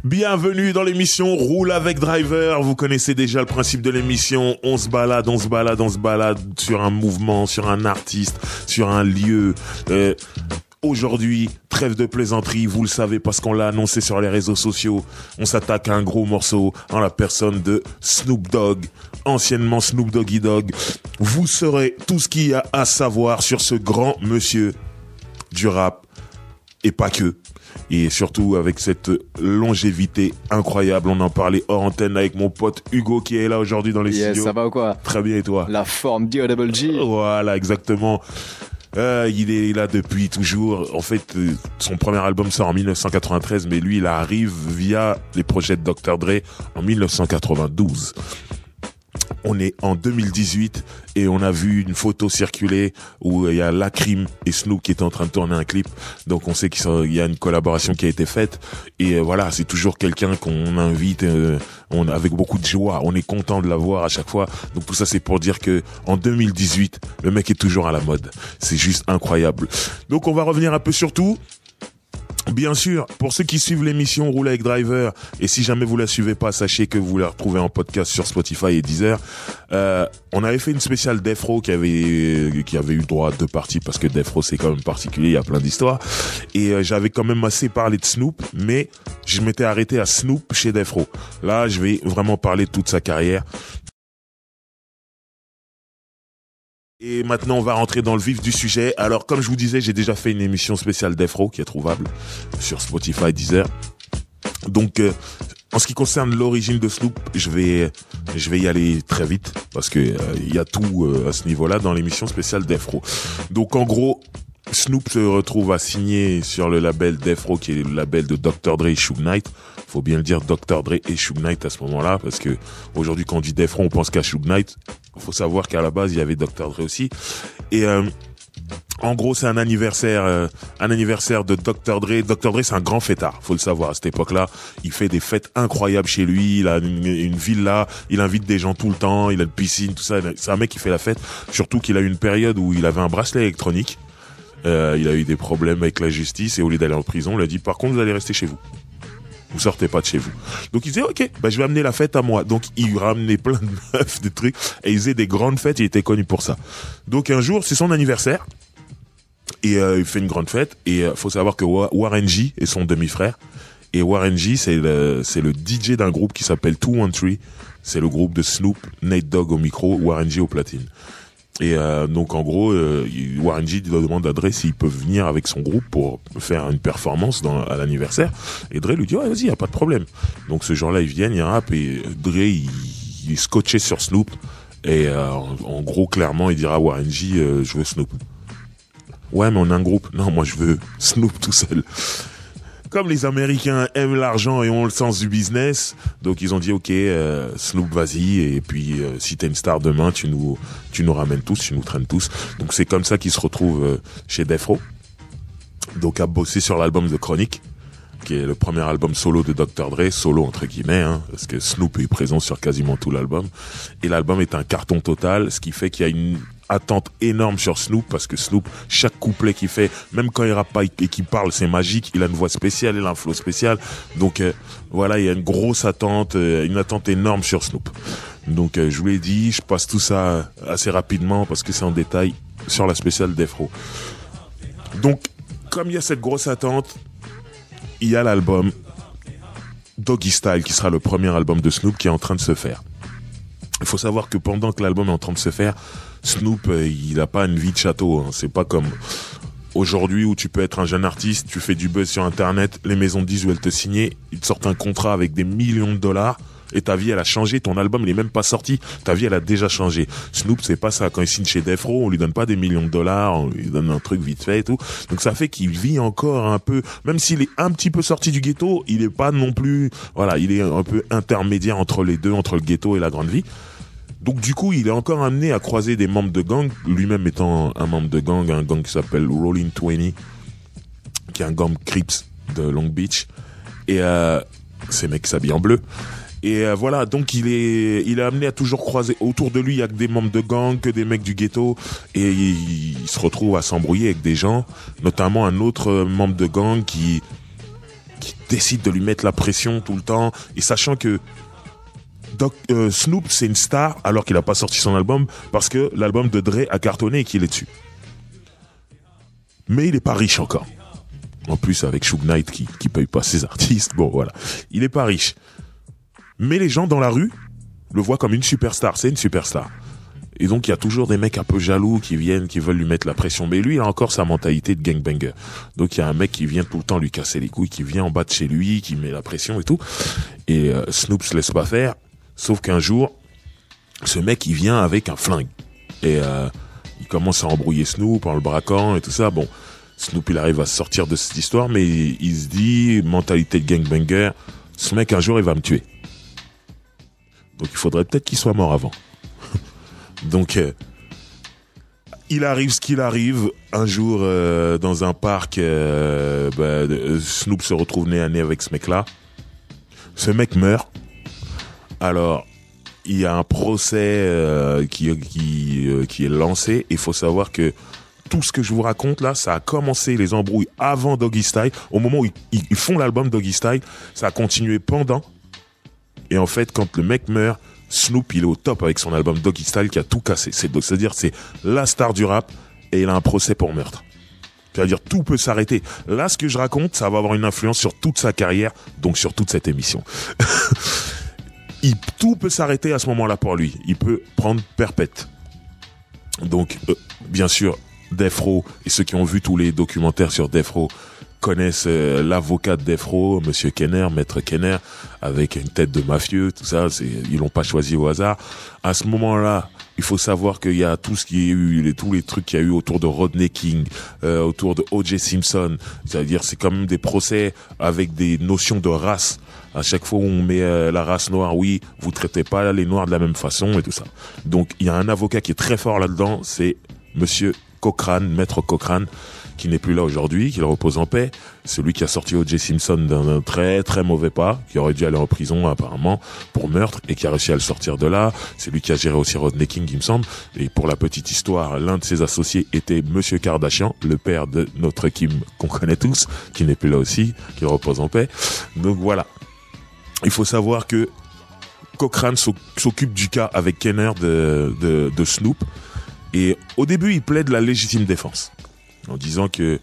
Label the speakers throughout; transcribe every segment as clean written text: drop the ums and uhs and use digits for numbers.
Speaker 1: Bienvenue dans l'émission Roule avec Driver. Vous connaissez déjà le principe de l'émission. On se balade sur un mouvement, sur un artiste, sur un lieu. Aujourd'hui, trêve de plaisanterie, vous le savez parce qu'on l'a annoncé sur les réseaux sociaux. On s'attaque à un gros morceau en la personne de Snoop Dogg, anciennement Snoop Doggy Dogg. Vous saurez tout ce qu'il y a à savoir sur ce grand monsieur du rap et pas que. Et surtout avec cette longévité incroyable. On en parlait hors antenne avec mon pote Hugo qui est là aujourd'hui dans les studios.
Speaker 2: Ça va ou quoi?
Speaker 1: Très bien, et toi?
Speaker 2: La forme D.O.G.
Speaker 1: Voilà, exactement. Il est là depuis toujours. En fait, son premier album sort en 1993, mais lui, il arrive via les projets de Dr. Dre en 1992. On est en 2018 et on a vu une photo circuler où il y a Lacrim et Snoop qui est en train de tourner un clip. Donc on sait qu'il y a une collaboration qui a été faite. Et voilà, c'est toujours quelqu'un qu'on invite avec beaucoup de joie. On est content de l'avoir à chaque fois. Donc tout ça, c'est pour dire que en 2018, le mec est toujours à la mode. C'est juste incroyable. Donc on va revenir un peu sur tout. Bien sûr, pour ceux qui suivent l'émission Roule avec Driver, et si jamais vous la suivez pas, sachez que vous la retrouvez en podcast sur Spotify et Deezer. On avait fait une spéciale Death Row qui avait eu droit à 2 parties parce que Death Row c'est quand même particulier, il y a plein d'histoires. Et j'avais quand même assez parlé de Snoop, mais je m'étais arrêté à Snoop chez Death Row. Là, je vais vraiment parler de toute sa carrière. Et maintenant, on va rentrer dans le vif du sujet. Alors, comme je vous disais, j'ai déjà fait une émission spéciale Death Row qui est trouvable sur Spotify, Deezer. Donc, en ce qui concerne l'origine de Snoop, je vais y aller très vite parce que il y a tout à ce niveau-là dans l'émission spéciale Death Row. Donc, en gros, Snoop se retrouve à signer sur le label Death Row, qui est le label de Dr. Dre et Suge Knight. Faut bien le dire, Dr. Dre et Suge Knight à ce moment-là, parce que aujourd'hui, quand on dit Death Row, on pense qu'à Suge Knight. Faut savoir qu'à la base, il y avait Dr. Dre aussi. Et en gros, c'est un anniversaire de Dr. Dre. Dr. Dre, c'est un grand fêtard, faut le savoir. À cette époque-là, il fait des fêtes incroyables chez lui. Il a une villa, il invite des gens tout le temps. Il a une piscine, tout ça. C'est un mec qui fait la fête. Surtout qu'il a eu une période où il avait un bracelet électronique. Il a eu des problèmes avec la justice et au lieu d'aller en prison, il a dit par contre vous allez rester chez vous. Vous sortez pas de chez vous. Donc il disait ok, je vais amener la fête à moi. Donc il ramenait plein de meufs, des trucs et il faisait des grandes fêtes. Il était connu pour ça. Donc un jour c'est son anniversaire et il fait une grande fête et faut savoir que Warren G est son demi-frère et Warren G c'est le DJ d'un groupe qui s'appelle 213. C'est le groupe de Snoop, Nate Dogg au micro, Warren G au platine. Et donc en gros, Warren G demande à Dre s'il peut venir avec son groupe pour faire une performance à l'anniversaire. Et Dre lui dit ouais vas-y, y a pas de problème. Donc ce jour-là ils viennent, il rappe et Dre il est scotché sur Snoop. Et en gros clairement il dira à Warren G je veux Snoop. Ouais mais on a un groupe. Non moi je veux Snoop tout seul. Comme les Américains aiment l'argent et ont le sens du business, donc ils ont dit ok Snoop vas-y et puis si t'es une star demain tu nous ramènes tous, tu nous traînes tous. Donc c'est comme ça qu'ils se retrouvent chez Death Row. Donc à bosser sur l'album de Chronic, qui est le premier album solo de Dr. Dre, solo entre guillemets, parce que Snoop est présent sur quasiment tout l'album. Et l'album est un carton total, ce qui fait qu'il y a une attente énorme sur Snoop parce que Snoop, chaque couplet qu'il fait, même quand il rappe pas et qu'il parle, c'est magique. Il a une voix spéciale, il a un flow spécial. Donc voilà, il y a une grosse attente, une attente énorme sur Snoop. Donc je vous l'ai dit, je passe tout ça assez rapidement parce que c'est en détail sur la spéciale Death Row. Donc comme il y a cette grosse attente, il y a l'album Doggy Style qui sera le premier album de Snoop qui est en train de se faire. Il faut savoir que pendant que l'album est en train de se faire, Snoop, il a pas une vie de château. C'est pas comme aujourd'hui où tu peux être un jeune artiste, tu fais du buzz sur Internet, les maisons de disques veulent te signer, ils te sortent un contrat avec des millions de dollars et ta vie elle a changé, ton album il est même pas sorti, ta vie elle a déjà changé. Snoop c'est pas ça, quand il signe chez Death Row, on lui donne pas des millions de dollars, on lui donne un truc vite fait et tout. Donc ça fait qu'il vit encore un peu, même s'il est un petit peu sorti du ghetto, il est pas non plus, voilà, il est un peu intermédiaire entre les deux, entre le ghetto et la grande vie. Donc du coup, il est encore amené à croiser des membres de gang, lui-même étant un membre de gang, un gang qui s'appelle Rolling 20, qui est un gang Crips de Long Beach. Et ces mecs s'habillent en bleu. Et voilà, donc il est amené à toujours croiser autour de lui, il y a que des membres de gang, que des mecs du ghetto, et il se retrouve à s'embrouiller avec des gens, notamment un autre membre de gang qui qui décide de lui mettre la pression tout le temps, et sachant que Snoop c'est une star alors qu'il a pas sorti son album parce que l'album de Dre a cartonné et qu'il est dessus. Mais il est pas riche encore. En plus avec Suge Knight qui paye pas ses artistes, bon voilà, il est pas riche. Mais les gens dans la rue le voient comme une superstar, c'est une superstar. Et donc il y a toujours des mecs un peu jaloux qui viennent, qui veulent lui mettre la pression. Mais lui il a encore sa mentalité de gangbanger. Donc il y a un mec qui vient tout le temps lui casser les couilles, qui vient en bas de chez lui, qui met la pression et tout. Et Snoop se laisse pas faire. Sauf qu'un jour, ce mec, il vient avec un flingue. Et il commence à embrouiller Snoop en le braquant et tout ça. Bon, Snoop, il arrive à sortir de cette histoire, mais il se dit, mentalité de gangbanger, ce mec, un jour, il va me tuer. Donc, il faudrait peut-être qu'il soit mort avant. Donc, il arrive ce qu'il arrive. Un jour, dans un parc, Snoop se retrouve nez à nez avec ce mec-là. Ce mec meurt. Alors, il y a un procès qui est lancé. Il faut savoir que tout ce que je vous raconte là, ça a commencé les embrouilles avant Doggy Style. Au moment où ils font l'album Doggy Style, ça a continué pendant. Et en fait, quand le mec meurt, Snoop, il est au top avec son album Doggy Style qui a tout cassé. C'est-à-dire, c'est la star du rap et il a un procès pour meurtre. C'est-à-dire, tout peut s'arrêter. Là, ce que je raconte, ça va avoir une influence sur toute sa carrière, donc sur toute cette émission. Tout peut s'arrêter à ce moment-là pour lui. Il peut prendre perpète. Donc, bien sûr, Death Row, et ceux qui ont vu tous les documentaires sur Death Row connaissent l'avocat de Death Row, Monsieur Kenner, Maître Kenner, avec une tête de mafieux, tout ça. Ils l'ont pas choisi au hasard. À ce moment-là, il faut savoir qu'il y a tout ce qui est eu, tous les trucs qu'il y a eu autour de Rodney King, autour de O.J. Simpson. C'est-à-dire, c'est quand même des procès avec des notions de race. À chaque fois où on met la race noire, oui, vous traitez pas les noirs de la même façon et tout ça. Donc, il y a un avocat qui est très fort là-dedans, c'est Monsieur Cochrane, Maître Cochrane, qui n'est plus là aujourd'hui, qu'il repose en paix. Celui qui a sorti O.J. Simpson d'un très très mauvais pas, qui aurait dû aller en prison apparemment pour meurtre et qui a réussi à le sortir de là. C'est lui qui a géré aussi Rodney King, il me semble. Et pour la petite histoire, l'un de ses associés était Monsieur Kardashian, le père de notre Kim qu'on connaît tous, qui n'est plus là aussi, qu'il repose en paix. Donc voilà. Il faut savoir que Cochrane s'occupe du cas avec Kenner de Snoop. Et au début, il plaide la légitime défense. En disant que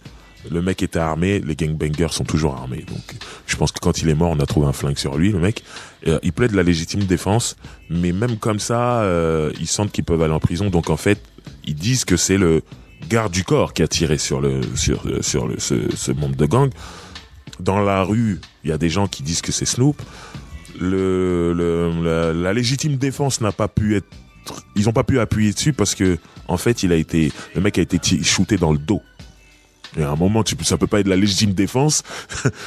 Speaker 1: le mec était armé, les gangbangers sont toujours armés. Donc, je pense que quand il est mort, on a trouvé un flingue sur lui, le mec. Il plaide la légitime défense. Mais même comme ça, ils sentent qu'ils peuvent aller en prison. Donc, en fait, ils disent que c'est le garde du corps qui a tiré sur ce membre de gang. Dans la rue, il y a des gens qui disent que c'est Snoop. La légitime défense n'a pas pu être, ils ont pas pu appuyer dessus parce que, en fait, le mec a été shooté dans le dos. Et à un moment, ça peut pas être la légitime défense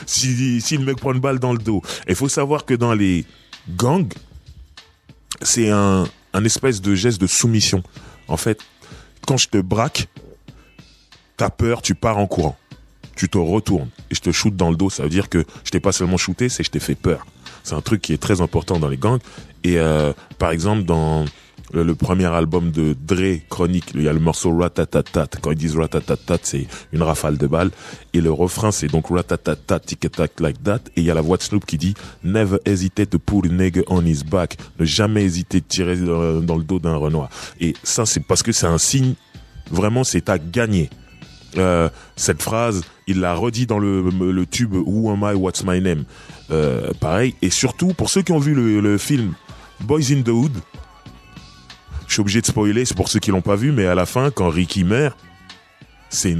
Speaker 1: si le mec prend une balle dans le dos. Et faut savoir que dans les gangs, c'est un espèce de geste de soumission. En fait, quand je te braque, t'as peur, tu pars en courant. Tu te retournes et je te shoote dans le dos. Ça veut dire que je t'ai pas seulement shooté, c'est que je t'ai fait peur. C'est un truc qui est très important dans les gangs. Et par exemple, dans le premier album de Dre, Chronique, il y a le morceau Ratatatat. Quand ils disent Ratatatat, c'est une rafale de balles. Et le refrain, c'est donc Ratatatat, tic-tac like that. Et il y a la voix de Snoop qui dit Never hesitate to put a nigga on his back. Ne jamais hésiter de tirer dans le dos d'un Renoir. Et ça, c'est parce que c'est un signe. Vraiment, c'est à gagner. Cette phrase, il l'a redit dans le tube Who Am I, What's My Name. Pareil. Et surtout, pour ceux qui ont vu le film Boys in the Hood, je suis obligé de spoiler, c'est pour ceux qui l'ont pas vu, mais à la fin, quand Ricky meurt, c'est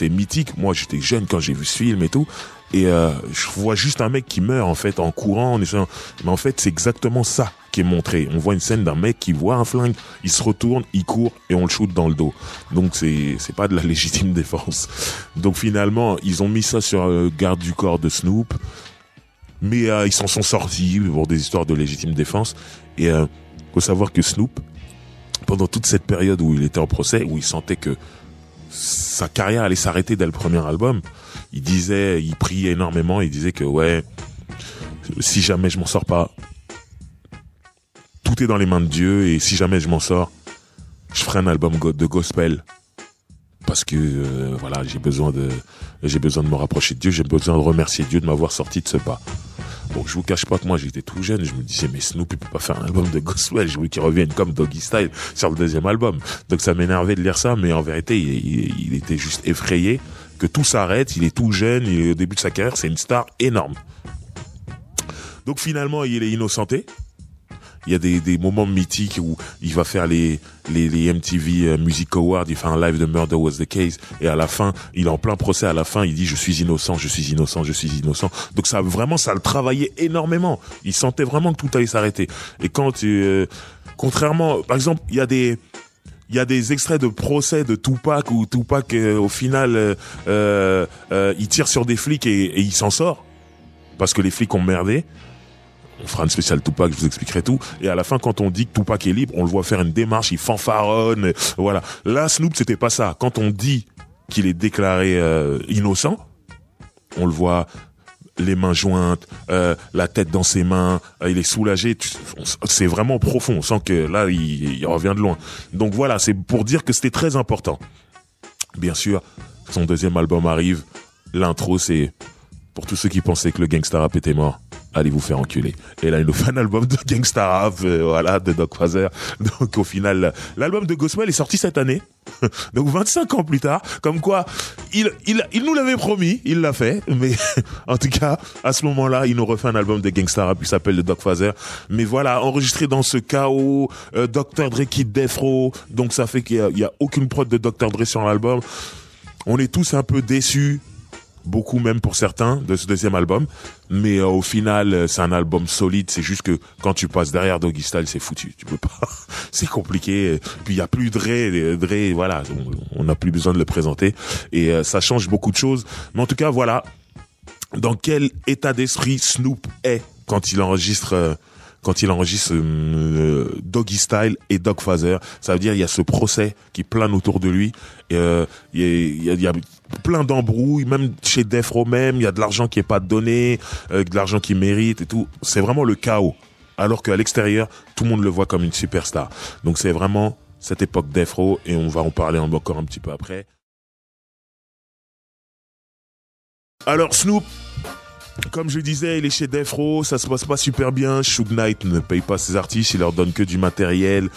Speaker 1: mythique. Moi, j'étais jeune quand j'ai vu ce film et tout. Et je vois juste un mec qui meurt, en fait, en courant, en essayant. Mais en fait, c'est exactement ça qui est montré. On voit une scène d'un mec qui voit un flingue, il se retourne, il court et on le shoot dans le dos. Donc c'est pas de la légitime défense. Donc finalement, ils ont mis ça sur garde du corps de Snoop. Mais ils s'en sont sortis pour des histoires de légitime défense. Et faut savoir que Snoop, pendant toute cette période où il était en procès, où il sentait que sa carrière allait s'arrêter dès le premier album, il priait énormément, il disait que ouais, si jamais je m'en sors pas, tout est dans les mains de Dieu, et si jamais je m'en sors, je ferai un album de gospel parce que voilà, j'ai besoin de me rapprocher de Dieu, j'ai besoin de remercier Dieu de m'avoir sorti de ce pas. Bon, je vous cache pas que moi j'étais tout jeune, je me disais mais Snoop il peut pas faire un album de gospel, je voulais qu'il revienne comme Doggy Style sur le deuxième album. Donc ça m'énervait de lire ça, mais en vérité il était juste effrayé que tout s'arrête, il est tout jeune, il est au début de sa carrière, c'est une star énorme. Donc finalement il est innocenté. Il y a des moments mythiques où il va faire les MTV Music Awards, il fait un live de Murder Was the Case, et à la fin, il est en plein procès, à la fin, il dit je suis innocent, je suis innocent, je suis innocent. Donc ça le travaillait énormément. Il sentait vraiment que tout allait s'arrêter. Et quand, contrairement, par exemple, il y a des extraits de procès de Tupac où Tupac, au final, il tire sur des flics et il s'en sort. Parce que les flics ont merdé. On fera une spéciale Tupac, je vous expliquerai tout. Et à la fin, quand on dit que Tupac est libre, on le voit faire une démarche, il fanfaronne, voilà. Là, Snoop, c'était pas ça. Quand on dit qu'il est déclaré innocent, on le voit les mains jointes, la tête dans ses mains, il est soulagé. C'est vraiment profond. On sent que là, il revient de loin. Donc voilà, c'est pour dire que c'était très important. Bien sûr, son deuxième album arrive. L'intro, c'est pour tous ceux qui pensaient que le gangsta rap était mort. Allez vous faire enculer. Et là, il nous fait un album de gangsta rap, voilà, de Doc Fazer. Donc, au final, l'album de Gospel est sorti cette année. Donc, 25 ans plus tard. Comme quoi, il nous l'avait promis, il l'a fait. Mais, en tout cas, à ce moment-là, il nous refait un album de gangsta rap qui s'appelle le Doc Fazer. Mais voilà, enregistré dans ce chaos, Dr. Dre quitte Death Row. Donc, ça fait qu'il y a aucune prod de Dr. Dre sur l'album. On est tous un peu déçus. Beaucoup même pour certains de ce deuxième album, mais au final c'est un album solide. C'est juste que quand tu passes derrière Doggy Style, c'est foutu, tu peux pas. C'est compliqué. Puis il y a plus Dre, voilà, on n'a plus besoin de le présenter et ça change beaucoup de choses. Mais en tout cas voilà, dans quel état d'esprit Snoop est quand il enregistre Doggy Style et Doc Fazer. Ça veut dire il y a ce procès qui plane autour de lui. Il y a plein d'embrouilles, même chez Death Row même, il y a de l'argent qui est pas donné, de l'argent qui mérite et tout. C'est vraiment le chaos. Alors qu'à l'extérieur, tout le monde le voit comme une superstar. Donc c'est vraiment cette époque Death Row et on va en parler encore un petit peu après. Alors Snoop, comme je disais, il est chez Death Row, ça se passe pas super bien. Suge Knight ne paye pas ses artistes, il leur donne que du matériel.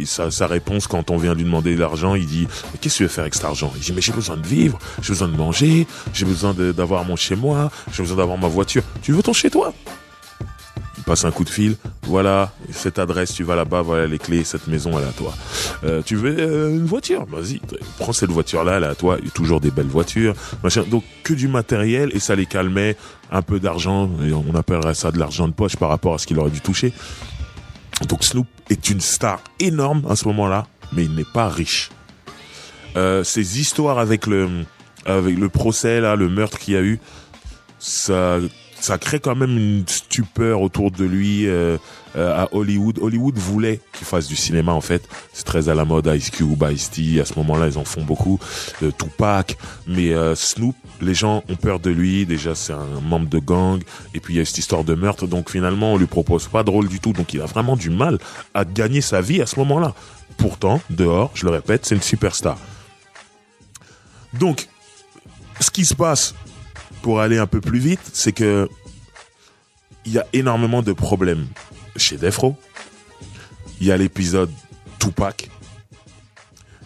Speaker 1: Sa réponse quand on vient lui demander de l'argent, il dit « Qu'est-ce que tu veux faire avec cet argent ?» Il dit « Mais j'ai besoin de vivre, j'ai besoin de manger, j'ai besoin d'avoir mon chez-moi, j'ai besoin d'avoir ma voiture. Tu veux ton chez-toi ?» Il passe un coup de fil, voilà, cette adresse, tu vas là-bas, voilà les clés, cette maison, elle est à toi. Tu veux une voiture? Vas-y, prends cette voiture-là, elle est à toi. Il y a toujours des belles voitures, machin. Donc que du matériel et ça les calmait, un peu d'argent, et on appellerait ça de l'argent de poche par rapport à ce qu'il aurait dû toucher. Donc Snoop est une star énorme à ce moment-là, mais il n'est pas riche. Ces histoires avec le procès là, le meurtre qu'il y a eu, ça crée quand même une stupeur autour de lui à Hollywood. Hollywood voulait qu'il fasse du cinéma en fait. C'est très à la mode, Ice Cube, Ice-T, à ce moment-là ils en font beaucoup. Tupac, mais Snoop, les gens ont peur de lui. Déjà c'est un membre de gang et puis il y a cette histoire de meurtre. Donc finalement on lui propose pas de rôle du tout. Donc il a vraiment du mal à gagner sa vie à ce moment-là. Pourtant, dehors, je le répète, c'est une superstar. Donc, ce qui se passe, pour aller un peu plus vite, c'est que il y a énormément de problèmes chez Death Row. Il y a l'épisode Tupac.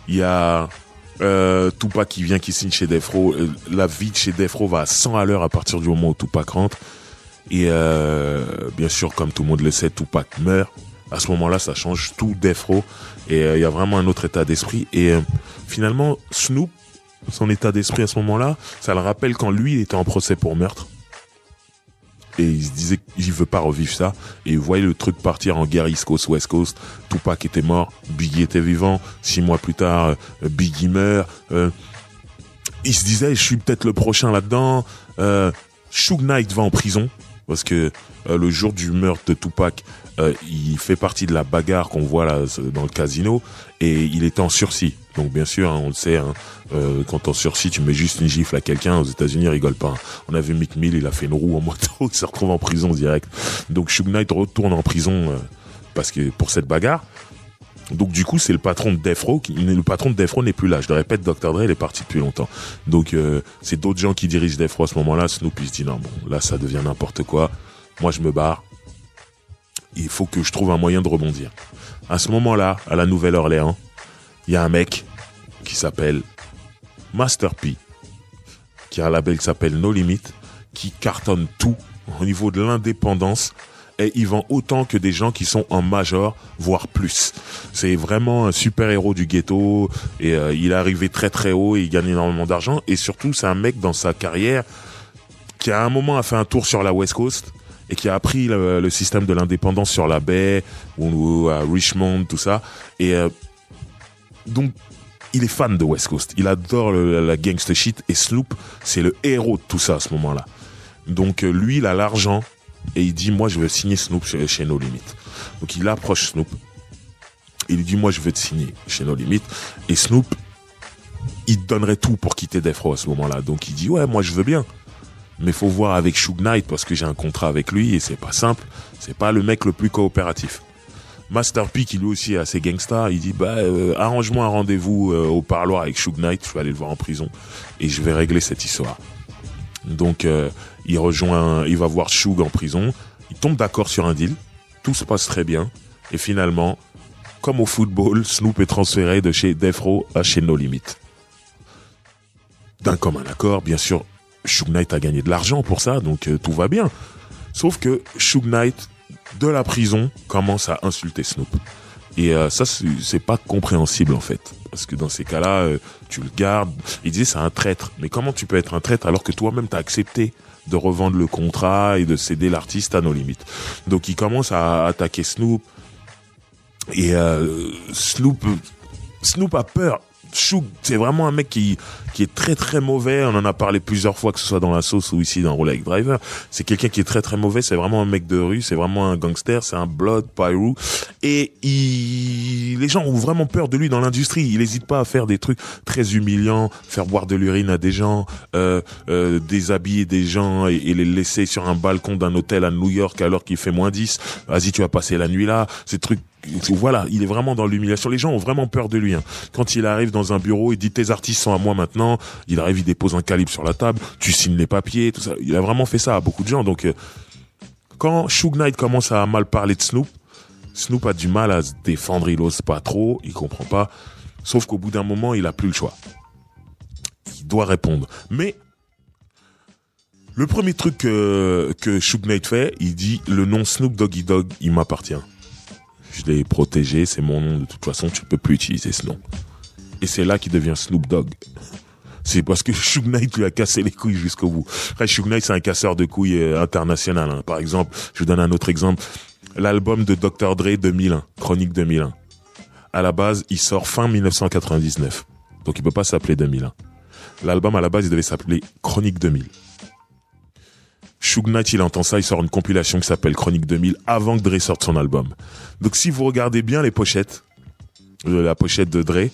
Speaker 1: Il y a Tupac qui signe chez Death Row. La vie de chez Death Row va à 100 à l'heure à partir du moment où Tupac rentre. Et bien sûr, comme tout le monde le sait, Tupac meurt. À ce moment-là, ça change tout Death Row. Et il y a vraiment un autre état d'esprit. Et finalement, Snoop, son état d'esprit à ce moment-là, ça le rappelle quand lui il était en procès pour meurtre. Et il se disait qu'il veut pas revivre ça. Et il voyait le truc partir en guerre East Coast, West Coast. Tupac était mort, Biggie était vivant. 6 mois plus tard, Biggie meurt. Il se disait, je suis peut-être le prochain là-dedans. Suge Knight va en prison. Parce que le jour du meurtre de Tupac, il fait partie de la bagarre qu'on voit là dans le casino. Et il était en sursis. Donc bien sûr, on le sait, quand en sursis, tu mets juste une gifle à quelqu'un, aux États-Unis, ils rigolent pas. On a vu Meek Mill, il a fait une roue en moto, il se retrouve en prison direct. Donc Suge Knight retourne en prison parce que pour cette bagarre. Donc du coup, c'est le patron de Death Row. Le patron de Death Row n'est plus là. Je le répète, Dr. Dre, il est parti depuis longtemps. Donc c'est d'autres gens qui dirigent Death Row à ce moment-là. Snoop, il se dit non, bon, là, ça devient n'importe quoi. Moi, je me barre. Il faut que je trouve un moyen de rebondir. À ce moment-là, à la Nouvelle-Orléans, il y a un mec qui s'appelle Master P, qui a un label qui s'appelle No Limit, qui cartonne tout au niveau de l'indépendance. Et il vend autant que des gens qui sont en major, voire plus. C'est vraiment un super-héros du ghetto. Et il est arrivé très très haut et il gagne énormément d'argent. Et surtout, c'est un mec dans sa carrière qui à un moment a fait un tour sur la West Coast et qui a appris le système de l'indépendance sur la baie ou à Richmond, tout ça. Et donc, il est fan de West Coast. Il adore la gangster shit. Et Snoop, c'est le héros de tout ça à ce moment-là. Donc lui, il a l'argent. Et il dit, moi, je veux signer Snoop chez No Limit. Donc, il approche Snoop. Il lui dit, moi, je veux te signer chez No Limit. Et Snoop, il donnerait tout pour quitter Death Row à ce moment-là. Donc, il dit, ouais, moi, je veux bien. Mais faut voir avec Suge Knight parce que j'ai un contrat avec lui et c'est pas simple. C'est pas le mec le plus coopératif. Master P, qui lui aussi est assez gangsta, il dit, arrange-moi un rendez-vous au parloir avec Suge Knight. Je vais aller le voir en prison et je vais régler cette histoire. Donc, il va voir Suge en prison, il tombe d'accord sur un deal, tout se passe très bien, et finalement, comme au football, Snoop est transféré de chez Death Row à chez No Limit. D'un commun accord, bien sûr, Suge Knight a gagné de l'argent pour ça, donc tout va bien. Sauf que Suge Knight, de la prison, commence à insulter Snoop. Et ça, c'est pas compréhensible en fait. Parce que dans ces cas-là, tu le gardes. Il disait c'est un traître. Mais comment tu peux être un traître alors que toi-même t'as accepté de revendre le contrat et de céder l'artiste à No Limit. Donc il commence à attaquer Snoop. Et Snoop a peur. Suge, c'est vraiment un mec qui est très très mauvais. On en a parlé plusieurs fois, que ce soit dans La Sauce ou ici dans Rolex Driver. C'est quelqu'un qui est très très mauvais. C'est vraiment un mec de rue. C'est vraiment un gangster. C'est un blood, Pyro. Et les gens ont vraiment peur de lui dans l'industrie. Il n'hésite pas à faire des trucs très humiliants, faire boire de l'urine à des gens, déshabiller des gens et les laisser sur un balcon d'un hôtel à New York alors qu'il fait -10. Vas-y, tu vas passer la nuit là. Ces trucs. Voilà, il est vraiment dans l'humiliation. Les gens ont vraiment peur de lui. Quand il arrive dans un bureau, il dit tes artistes sont à moi maintenant. Il arrive, il dépose un calibre sur la table, tu signes les papiers, tout ça. Il a vraiment fait ça à beaucoup de gens. Donc, quand Suge Knight commence à mal parler de Snoop, Snoop a du mal à se défendre. Il ose pas trop, il comprend pas. Sauf qu'au bout d'un moment, il a plus le choix. Il doit répondre. Mais le premier truc que Suge Knight fait, il dit le nom Snoop Doggy Dogg, il m'appartient. Je l'ai protégé, c'est mon nom, de toute façon, tu peux plus utiliser ce nom. Et c'est là qu'il devient Snoop Dogg. C'est parce que Suge Knight lui a cassé les couilles jusqu'au bout. Après, Suge Knight, c'est un casseur de couilles international. Par exemple, je vous donne un autre exemple. L'album de Dr. Dre 2001, Chronique 2001. À la base, il sort fin 1999. Donc il peut pas s'appeler 2001. L'album, à la base, il devait s'appeler Chronique 2000. Suge Knight, il entend ça, il sort une compilation qui s'appelle Chronique 2000 avant que Dre sorte son album. Donc si vous regardez bien les pochettes, la pochette de Dre,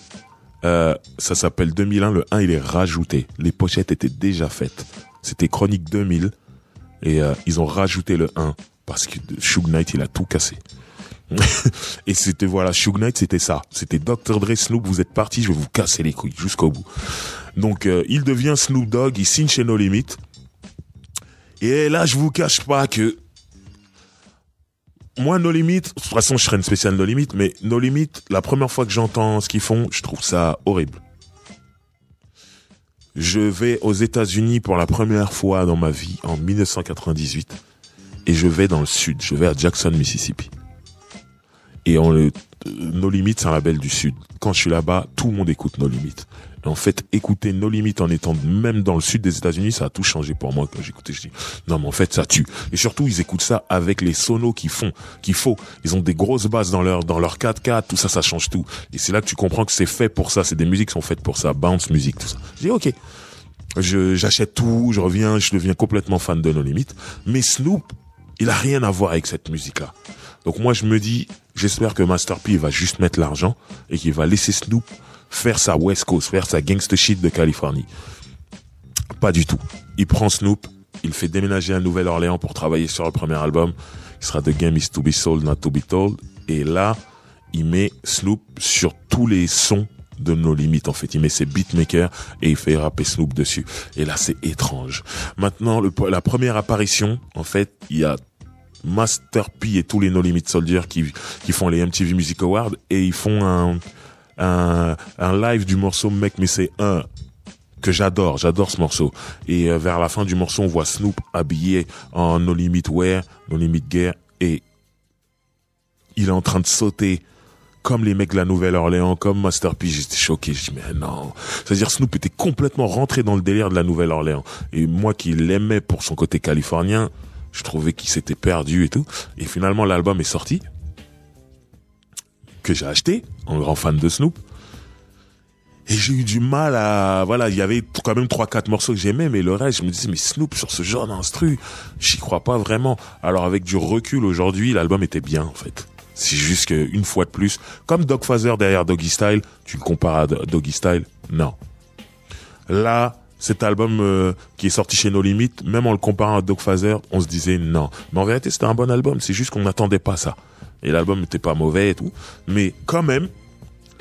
Speaker 1: ça s'appelle 2001, le 1 il est rajouté. Les pochettes étaient déjà faites. C'était Chronique 2000 et ils ont rajouté le 1 parce que Suge Knight il a tout cassé. Et c'était voilà, Suge Knight c'était ça. C'était Dr. Dre, Snoop, vous êtes partis, je vais vous casser les couilles jusqu'au bout. Donc il devient Snoop Dogg, il signe chez No Limit. Et là, je vous cache pas que moi, No Limit, de toute façon, je serai une spéciale No Limit, mais No Limit, la première fois que j'entends ce qu'ils font, je trouve ça horrible. Je vais aux États-Unis pour la première fois dans ma vie en 1998 et je vais dans le sud, je vais à Jackson, Mississippi. Et No Limit, c'est un label du sud. Quand je suis là-bas, tout le monde écoute No Limit. Et en fait, écouter No Limit en étant même dans le sud des États-Unis, ça a tout changé pour moi. Quand j'écoutais, je dis non, mais en fait, ça tue. Et surtout, ils écoutent ça avec les sonos qu'il faut. Ils ont des grosses basses dans leur 4x4, tout ça, ça change tout. Et c'est là que tu comprends que c'est fait pour ça. C'est des musiques qui sont faites pour ça, bounce music, tout ça. Je dis ok. J'achète tout, je reviens, je deviens complètement fan de No Limit. Mais Snoop, il a rien à voir avec cette musique-là. Donc moi, je me dis, j'espère que Master P va juste mettre l'argent et qu'il va laisser Snoop faire sa West Coast, faire sa gangster shit de Californie. Pas du tout. Il prend Snoop, il fait déménager à Nouvelle-Orléans pour travailler sur le premier album, qui sera The Game is to be sold, not to be told. Et là, il met Snoop sur tous les sons de No Limit, en fait. Il met ses beatmakers et il fait rapper Snoop dessus. Et là, c'est étrange. Maintenant, la première apparition, en fait, il y a Master P et tous les No Limit Soldiers qui font les MTV Music Awards et ils font un live du morceau Mec mais c'est un que j'adore ce morceau. Et vers la fin du morceau, on voit Snoop habillé en No Limit Wear, No Limit Gear et il est en train de sauter comme les mecs de la Nouvelle-Orléans, comme Master P. J'étais choqué, je dis mais non. C'est-à-dire Snoop était complètement rentré dans le délire de la Nouvelle-Orléans. Et moi qui l'aimais pour son côté californien, je trouvais qu'il s'était perdu et tout. Et finalement l'album est sorti, que j'ai acheté, en grand fan de Snoop. Et j'ai eu du mal à... Voilà, il y avait quand même 3-4 morceaux que j'aimais, mais le reste, je me disais, mais Snoop sur ce genre d'instru, j'y crois pas vraiment. Alors avec du recul aujourd'hui, l'album était bien en fait. C'est juste qu'une fois de plus, comme Dogfather derrière Doggy Style, tu le compares à Doggy Style? Non. Là, cet album qui est sorti chez No Limit, même en le comparant à Dogfather, on se disait non. Mais en vérité, c'était un bon album, c'est juste qu'on n'attendait pas ça. Et l'album n'était pas mauvais et tout. Mais quand même,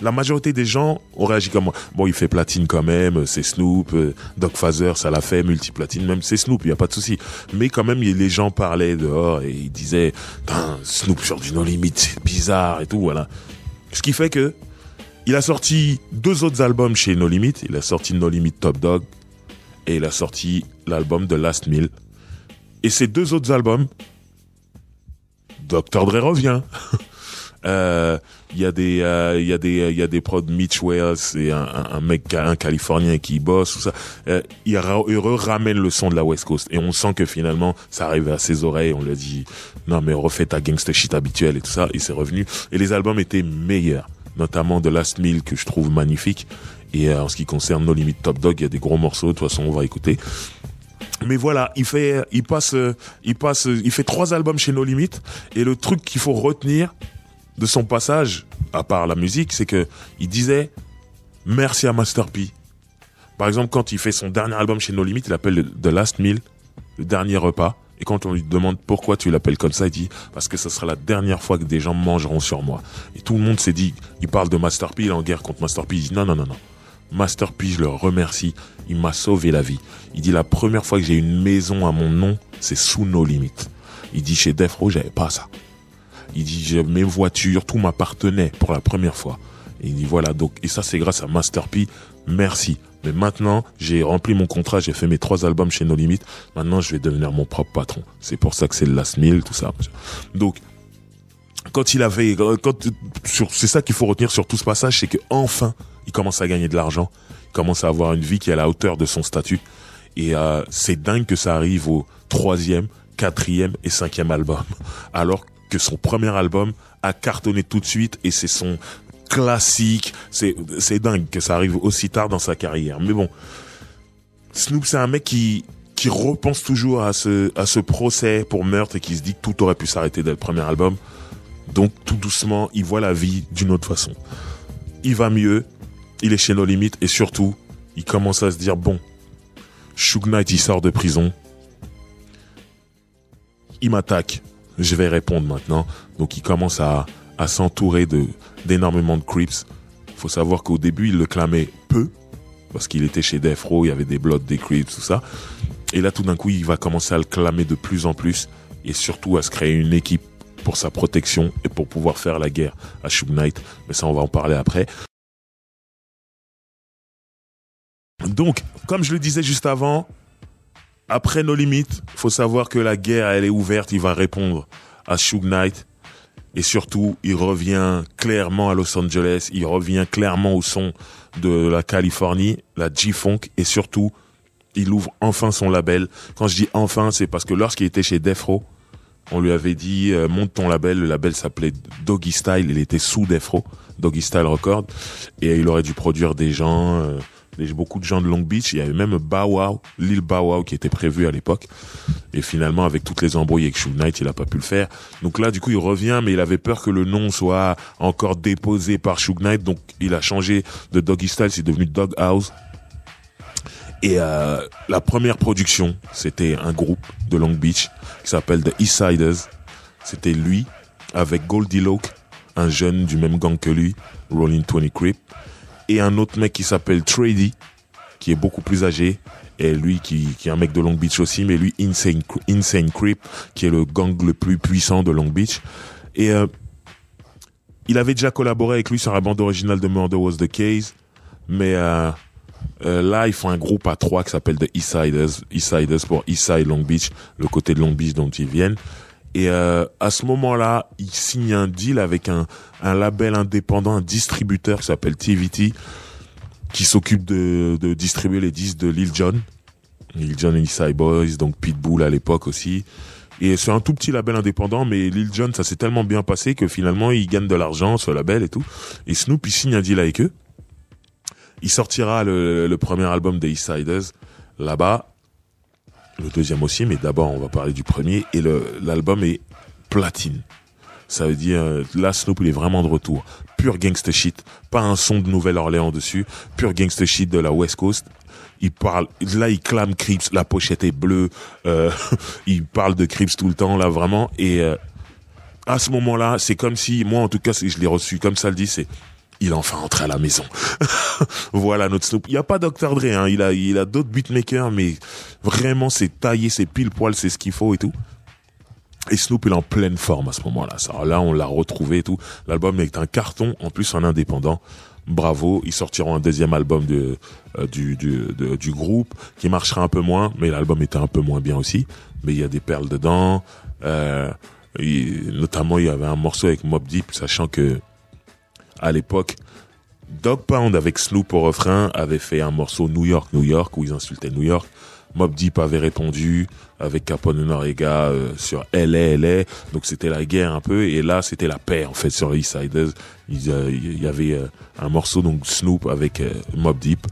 Speaker 1: la majorité des gens ont réagi comme moi. Bon, il fait platine quand même, c'est Snoop, Dogfather, ça l'a fait, multiplatine, même c'est Snoop, il y a pas de souci. Mais quand même, les gens parlaient dehors et ils disaient, Snoop sur du No Limit, c'est bizarre et tout, voilà. Ce qui fait que, il a sorti 2 autres albums chez No Limit. Il a sorti No Limit Top Dog et il a sorti l'album The Last Meal. Et ces 2 autres albums, Dr. Dre revient. Il y a des prods Mitch Wales et un mec, un Californien qui bosse, tout ça. Il ramène le son de la West Coast et on sent que finalement ça arrive à ses oreilles. On lui a dit non mais refais ta gangsta shit habituelle et tout ça. Et c'est revenu. Et les albums étaient meilleurs, notamment The Last Meal que je trouve magnifique. Et en ce qui concerne No Limit Top Dog, il y a des gros morceaux. De toute façon, on va écouter. Mais voilà, il fait 3 albums chez No Limit. Et le truc qu'il faut retenir de son passage, à part la musique, c'est que il disait merci à Master P. Par exemple, quand il fait son dernier album chez No Limit, il appelle The Last Meal, le dernier repas. Et quand on lui demande pourquoi tu l'appelles comme ça, il dit parce que ce sera la dernière fois que des gens mangeront sur moi. Et tout le monde s'est dit, il parle de Master P, il est en guerre contre Master P. Il dit non. Master P, je le remercie, il m'a sauvé la vie. Il dit la première fois que j'ai une maison à mon nom, c'est sous No Limit. Il dit chez Death Row, j'avais pas ça. Il dit mes voitures, tout m'appartenait pour la première fois. Et il dit voilà, donc, et ça c'est grâce à Master P, merci. Mais maintenant, j'ai rempli mon contrat, j'ai fait mes 3 albums chez No Limit. Maintenant, je vais devenir mon propre patron. C'est pour ça que c'est le Last Meal, tout ça. Donc, c'est ça qu'il faut retenir sur tout ce passage, c'est que enfin, il commence à gagner de l'argent. Il commence à avoir une vie qui est à la hauteur de son statut. Et c'est dingue que ça arrive au 3e, 4e et 5e album. Alors que son premier album a cartonné tout de suite et c'est son classique. C'est dingue que ça arrive aussi tard dans sa carrière. Mais bon, Snoop, c'est un mec qui repense toujours à ce procès pour meurtre et qui se dit que tout aurait pu s'arrêter dès le premier album. Donc, tout doucement, il voit la vie d'une autre façon. Il va mieux, il est chez No Limit et surtout, il commence à se dire, bon, Suge Knight, il sort de prison. Il m'attaque. Je vais répondre maintenant. Donc il commence à s'entourer d'énormément de creeps. Faut savoir qu'au début, il le clamait peu, parce qu'il était chez Death Row, il y avait des Bloods, des creeps, tout ça. Et là, tout d'un coup, il va commencer à le clamer de plus en plus, et surtout à se créer une équipe pour sa protection et pour pouvoir faire la guerre à Suge Knight. Mais ça, on va en parler après. Donc, comme je le disais juste avant, après No Limit, faut savoir que la guerre, elle est ouverte, il va répondre à Suge Knight. Et surtout, il revient clairement à Los Angeles, il revient clairement au son de la Californie, la G-Funk, et surtout, il ouvre enfin son label. Quand je dis enfin, c'est parce que lorsqu'il était chez Death Row, on lui avait dit, monte ton label, le label s'appelait Doggy Style, il était sous Death Row, Doggy Style Records, et il aurait dû produire des gens... beaucoup de gens de Long Beach, il y avait même Bow Wow, Lil Bow Wow qui était prévu à l'époque. Et finalement, avec toutes les embrouilles avec Suge Knight, il a pas pu le faire. Donc là, du coup, il revient, mais il avait peur que le nom soit encore déposé par Suge Knight. Donc, il a changé de Doggy Style, c'est devenu Dog House. Et la première production, c'était un groupe de Long Beach qui s'appelle The East Siders. C'était lui, avec Goldie Loke, un jeune du même gang que lui, Rollin 20 Crip, et un autre mec qui s'appelle Trady, qui est beaucoup plus âgé, et lui qui est un mec de Long Beach aussi, mais lui Insane Crip, qui est le gang le plus puissant de Long Beach. Et il avait déjà collaboré avec lui sur la bande originale de Murder Was the Case, mais là ils font un groupe à 3 qui s'appelle The Eastsiders pour Eastside Long Beach, le côté de Long Beach dont ils viennent. Et à ce moment-là, il signe un deal avec un label indépendant, un distributeur qui s'appelle TVT, qui s'occupe de distribuer les disques de Lil Jon et Eastside Boys, donc Pitbull à l'époque aussi. Et c'est un tout petit label indépendant, mais Lil Jon, ça s'est tellement bien passé que finalement, il gagne de l'argent sur le label et tout. Et Snoop, il signe un deal avec eux. Il sortira le premier album des Eastsiders là-bas. Le deuxième aussi, mais d'abord, on va parler du premier. Et l'album est platine. Ça veut dire, là, Snoop, il est vraiment de retour. Pure gangsta shit. Pas un son de Nouvelle-Orléans dessus. Pure gangsta shit de la West Coast. Il parle, là, il clame Crips, la pochette est bleue, il parle de Crips tout le temps, là, vraiment, et, à ce moment-là, c'est comme si, moi, en tout cas, je l'ai reçu comme ça le dit, c'est, il est enfin entré à la maison. Voilà, notre Snoop. Il n'y a pas Dr. Dre, hein, il a d'autres beatmakers, mais vraiment, c'est taillé, c'est pile poil, c'est ce qu'il faut et tout. Et Snoop, il est en pleine forme à ce moment-là. Alors là, on l'a retrouvé et tout. L'album est un carton, en plus, en indépendant. Bravo, ils sortiront un deuxième album du groupe qui marchera un peu moins, mais l'album était un peu moins bien aussi. Mais il y a des perles dedans. Notamment, il y avait un morceau avec Mobb Deep, sachant que à l'époque, Dogg Pound avec Snoop au refrain avait fait un morceau New York où ils insultaient New York. Mobb Deep avait répondu avec Capone et Noreaga sur LA. Donc c'était la guerre un peu, et là c'était la paix en fait sur les Eastsiders. Il y avait un morceau donc Snoop avec Mobb Deep.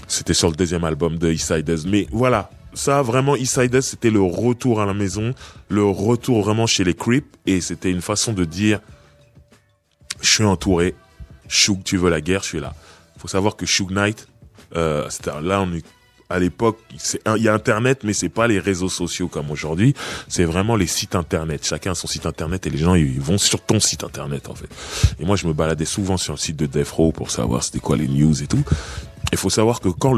Speaker 1: C'était sur le deuxième album de Eastsiders. Mais voilà, ça vraiment Eastsiders, c'était le retour à la maison, le retour vraiment chez les Crips, et c'était une façon de dire je suis entouré, Suge, tu veux la guerre, je suis là. Faut savoir que Suge Knight, là on est à l'époque, il y a Internet, mais c'est pas les réseaux sociaux comme aujourd'hui. C'est vraiment les sites Internet. Chacun a son site Internet et les gens, ils vont sur ton site Internet, en fait. Et moi, je me baladais souvent sur le site de Death Row pour savoir c'était quoi les news et tout. Il faut savoir que quand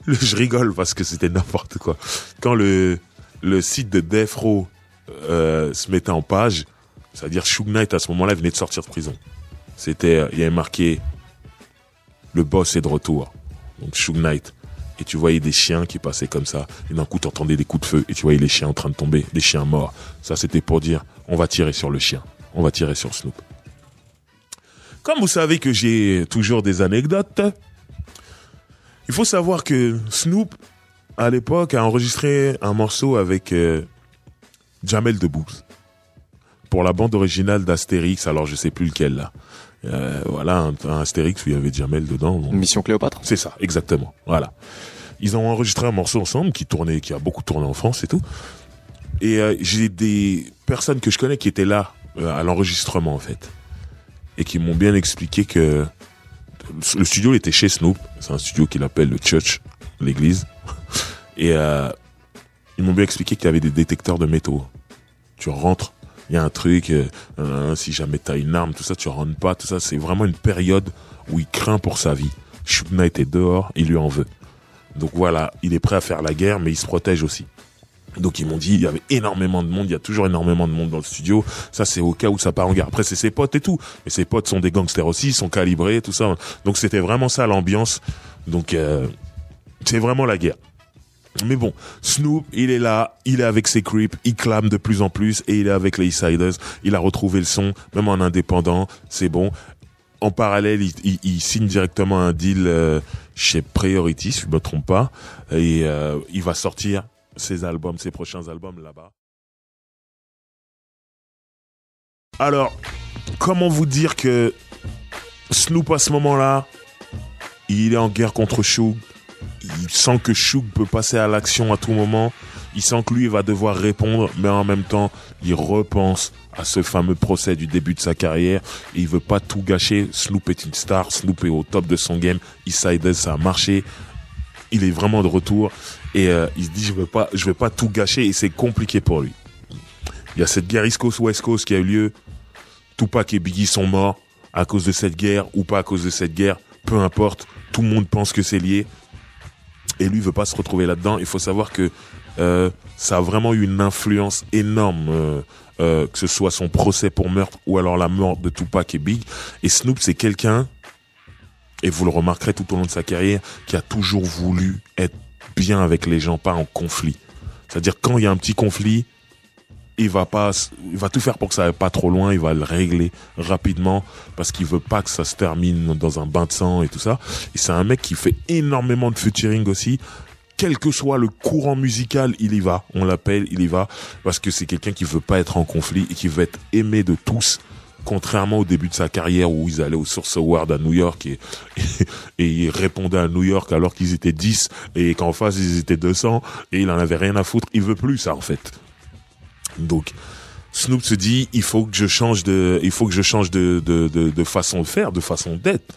Speaker 1: je rigole parce que c'était n'importe quoi. Quand le site de Death Row, se mettait en page, c'est-à-dire Suge Knight, à ce moment-là, venait de sortir de prison. Il y avait marqué, le boss est de retour. Donc, Suge Knight. Et tu voyais des chiens qui passaient comme ça. Et d'un coup, t'entendais des coups de feu. Et tu voyais les chiens en train de tomber. Des chiens morts. Ça, c'était pour dire, on va tirer sur le chien. On va tirer sur Snoop. Comme vous savez que j'ai toujours des anecdotes, il faut savoir que Snoop, à l'époque, a enregistré un morceau avec Jamel Debbouze. Pour la bande originale d'Astérix. Alors, je sais plus lequel, là. Voilà, un Astérix où il y avait Jamel dedans. Donc...
Speaker 2: Mission Cléopâtre.
Speaker 1: C'est ça, exactement. Voilà. Ils ont enregistré un morceau ensemble qui a beaucoup tourné en France et tout. Et j'ai des personnes que je connais qui étaient là à l'enregistrement en fait, et qui m'ont bien expliqué que le studio était chez Snoop. C'est un studio qu'il appelle le Church, l'église. Et ils m'ont bien expliqué qu'il y avait des détecteurs de métaux. Tu rentres. Il y a un truc, si jamais t'as une arme, tout ça, tu rentres pas, tout ça. C'est vraiment une période où il craint pour sa vie. Suge Knight est dehors, il lui en veut. Donc voilà, il est prêt à faire la guerre, mais il se protège aussi. Donc ils m'ont dit, il y avait énormément de monde, il y a toujours énormément de monde dans le studio. Ça, c'est au cas où ça part en guerre. Après, c'est ses potes et tout. Mais ses potes sont des gangsters aussi, ils sont calibrés, tout ça. Donc c'était vraiment ça l'ambiance. Donc c'est vraiment la guerre. Mais bon, Snoop, il est là, il est avec ses Crips, il clame de plus en plus, et il est avec les Eastsiders. Il a retrouvé le son, même en indépendant, c'est bon. En parallèle, il signe directement un deal chez Priority, si je me trompe pas, et il va sortir ses prochains albums là-bas. Alors, comment vous dire que Snoop à ce moment-là, il est en guerre contre Suge. Il sent que Suge peut passer à l'action à tout moment. Il sent que lui, il va devoir répondre, mais en même temps, il repense à ce fameux procès du début de sa carrière. Et il veut pas tout gâcher. Snoop est une star. Snoop est au top de son game. Eastsiders, ça a marché. Il est vraiment de retour. Et il se dit, je veux pas tout gâcher. Et c'est compliqué pour lui. Il y a cette guerre East Coast, West Coast qui a eu lieu. Tupac et Biggie sont morts à cause de cette guerre ou pas à cause de cette guerre, peu importe, tout le monde pense que c'est lié. Et lui veut pas se retrouver là-dedans. Il faut savoir que ça a vraiment eu une influence énorme, que ce soit son procès pour meurtre ou alors la mort de Tupac et Big. Et Snoop, c'est quelqu'un, et vous le remarquerez tout au long de sa carrière, qui a toujours voulu être bien avec les gens, pas en conflit. C'est-à-dire quand il y a un petit conflit, il va tout faire pour que ça aille pas trop loin, il va le régler rapidement parce qu'il veut pas que ça se termine dans un bain de sang et tout ça. Et c'est un mec qui fait énormément de featuring aussi. Quel que soit le courant musical, il y va. On l'appelle, il y va parce que c'est quelqu'un qui veut pas être en conflit et qui veut être aimé de tous. Contrairement au début de sa carrière où ils allaient au Source Award à New York et ils répondaient à New York alors qu'ils étaient 10 et qu'en face ils étaient 200 et il en avait rien à foutre. Il veut plus ça en fait. Donc Snoop se dit il faut que je change de façon de faire, de façon d'être.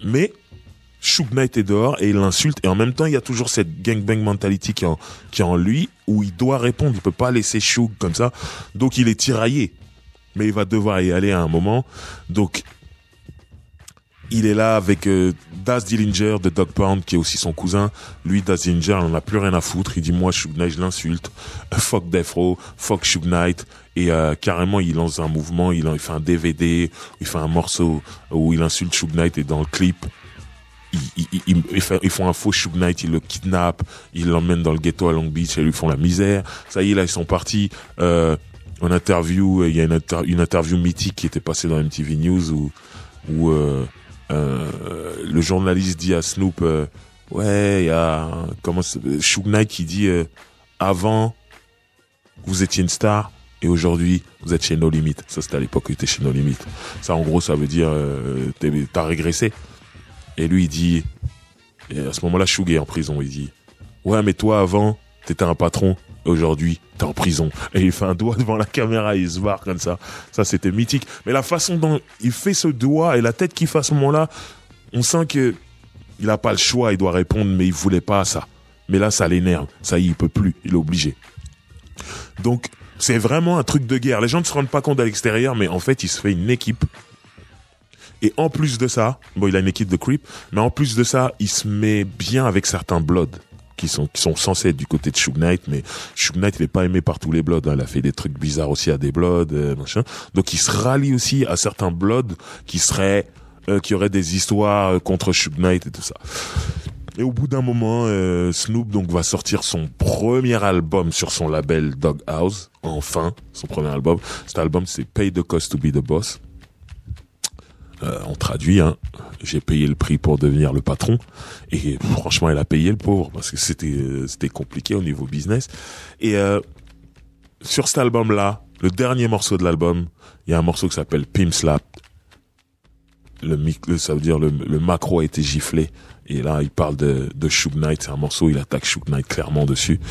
Speaker 1: Mais Suge Knight est dehors et il l'insulte et en même temps il y a toujours cette gangbang mentality qui est en lui où il doit répondre, il peut pas laisser Suge comme ça. Donc il est tiraillé. Mais il va devoir y aller à un moment. Donc il est là avec Daz Dillinger de Dog Pound qui est aussi son cousin. Lui, Daz Dillinger, il en a plus rien à foutre. Il dit moi Suge Knight, je l'insulte. Fuck Death Row, fuck Suge Knight. Et carrément il lance un mouvement, il fait un DVD, il fait un morceau où il insulte Suge Knight et dans le clip ils font un faux Suge Knight, ils le kidnappent, ils l'emmènent dans le ghetto à Long Beach et lui font la misère. Ça y est, là ils sont partis. En interview, il y a une interview mythique qui était passée dans MTV News où le journaliste dit à Snoop ouais, il y a Suge Knight qui dit avant vous étiez une star et aujourd'hui vous êtes chez No Limit. Ça c'était à l'époque où il était chez No Limit. Ça en gros ça veut dire t'as régressé. Et lui il dit et à ce moment-là Suge est en prison, il dit ouais mais toi avant t'étais un patron. Aujourd'hui, t'es en prison. Et il fait un doigt devant la caméra, il se barre comme ça. Ça, c'était mythique. Mais la façon dont il fait ce doigt et la tête qu'il fait à ce moment-là, on sent que il a pas le choix, il doit répondre, mais il voulait pas ça. Mais là, ça l'énerve. Ça y est, il peut plus. Il est obligé. Donc, c'est vraiment un truc de guerre. Les gens ne se rendent pas compte à l'extérieur, mais en fait, il se fait une équipe. Et en plus de ça, bon, il a une équipe de creep, mais en plus de ça, il se met bien avec certains Bloods. Qui sont censés être du côté de Suge Knight, mais Suge Knight il est pas aimé par tous les Bloods, hein. Il a fait des trucs bizarres aussi à des Bloods, machin. Donc il se rallie aussi à certains Bloods qui auraient des histoires contre Suge Knight et tout ça. Et au bout d'un moment, Snoop donc va sortir son premier album sur son label Doghouse, enfin son premier album. Cet album c'est Pay the Cost to Be the Boss. On traduit, hein. J'ai payé le prix pour devenir le patron et franchement, elle a payé le pauvre parce que c'était compliqué au niveau business. Et sur cet album-là, le dernier morceau de l'album, il y a un morceau qui s'appelle Pimp Slap. Ça veut dire le macro a été giflé et là il parle de Suge Knight. C'est un morceau où il attaque Suge Knight clairement dessus.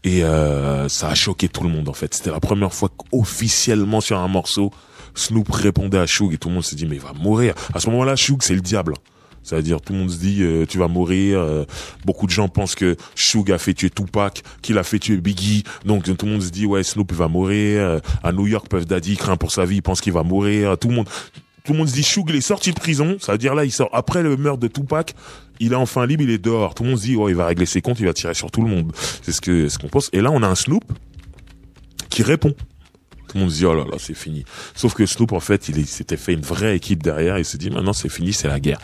Speaker 1: Et ça a choqué tout le monde en fait. C'était la première fois qu'officiellement sur un morceau Snoop répondait à Suge et tout le monde s'est dit mais il va mourir. À ce moment-là, Suge c'est le diable. C'est-à-dire tout le monde se dit tu vas mourir. Beaucoup de gens pensent que Suge a fait tuer Tupac, qu'il a fait tuer Biggie. Donc tout le monde se dit ouais Snoop il va mourir. À New York, Puff Daddy craint pour sa vie, il pense qu'il va mourir. Tout le monde se dit Suge il est sorti de prison. Ça veut dire là il sort après le meurtre de Tupac. Il est enfin libre, il est dehors. Tout le monde se dit oh il va régler ses comptes, il va tirer sur tout le monde. C'est ce qu'on pense. Et là on a un Snoop qui répond. Tout le monde se dit oh là là c'est fini. Sauf que Snoop en fait il s'était fait une vraie équipe derrière. Il se dit maintenant c'est fini, c'est la guerre.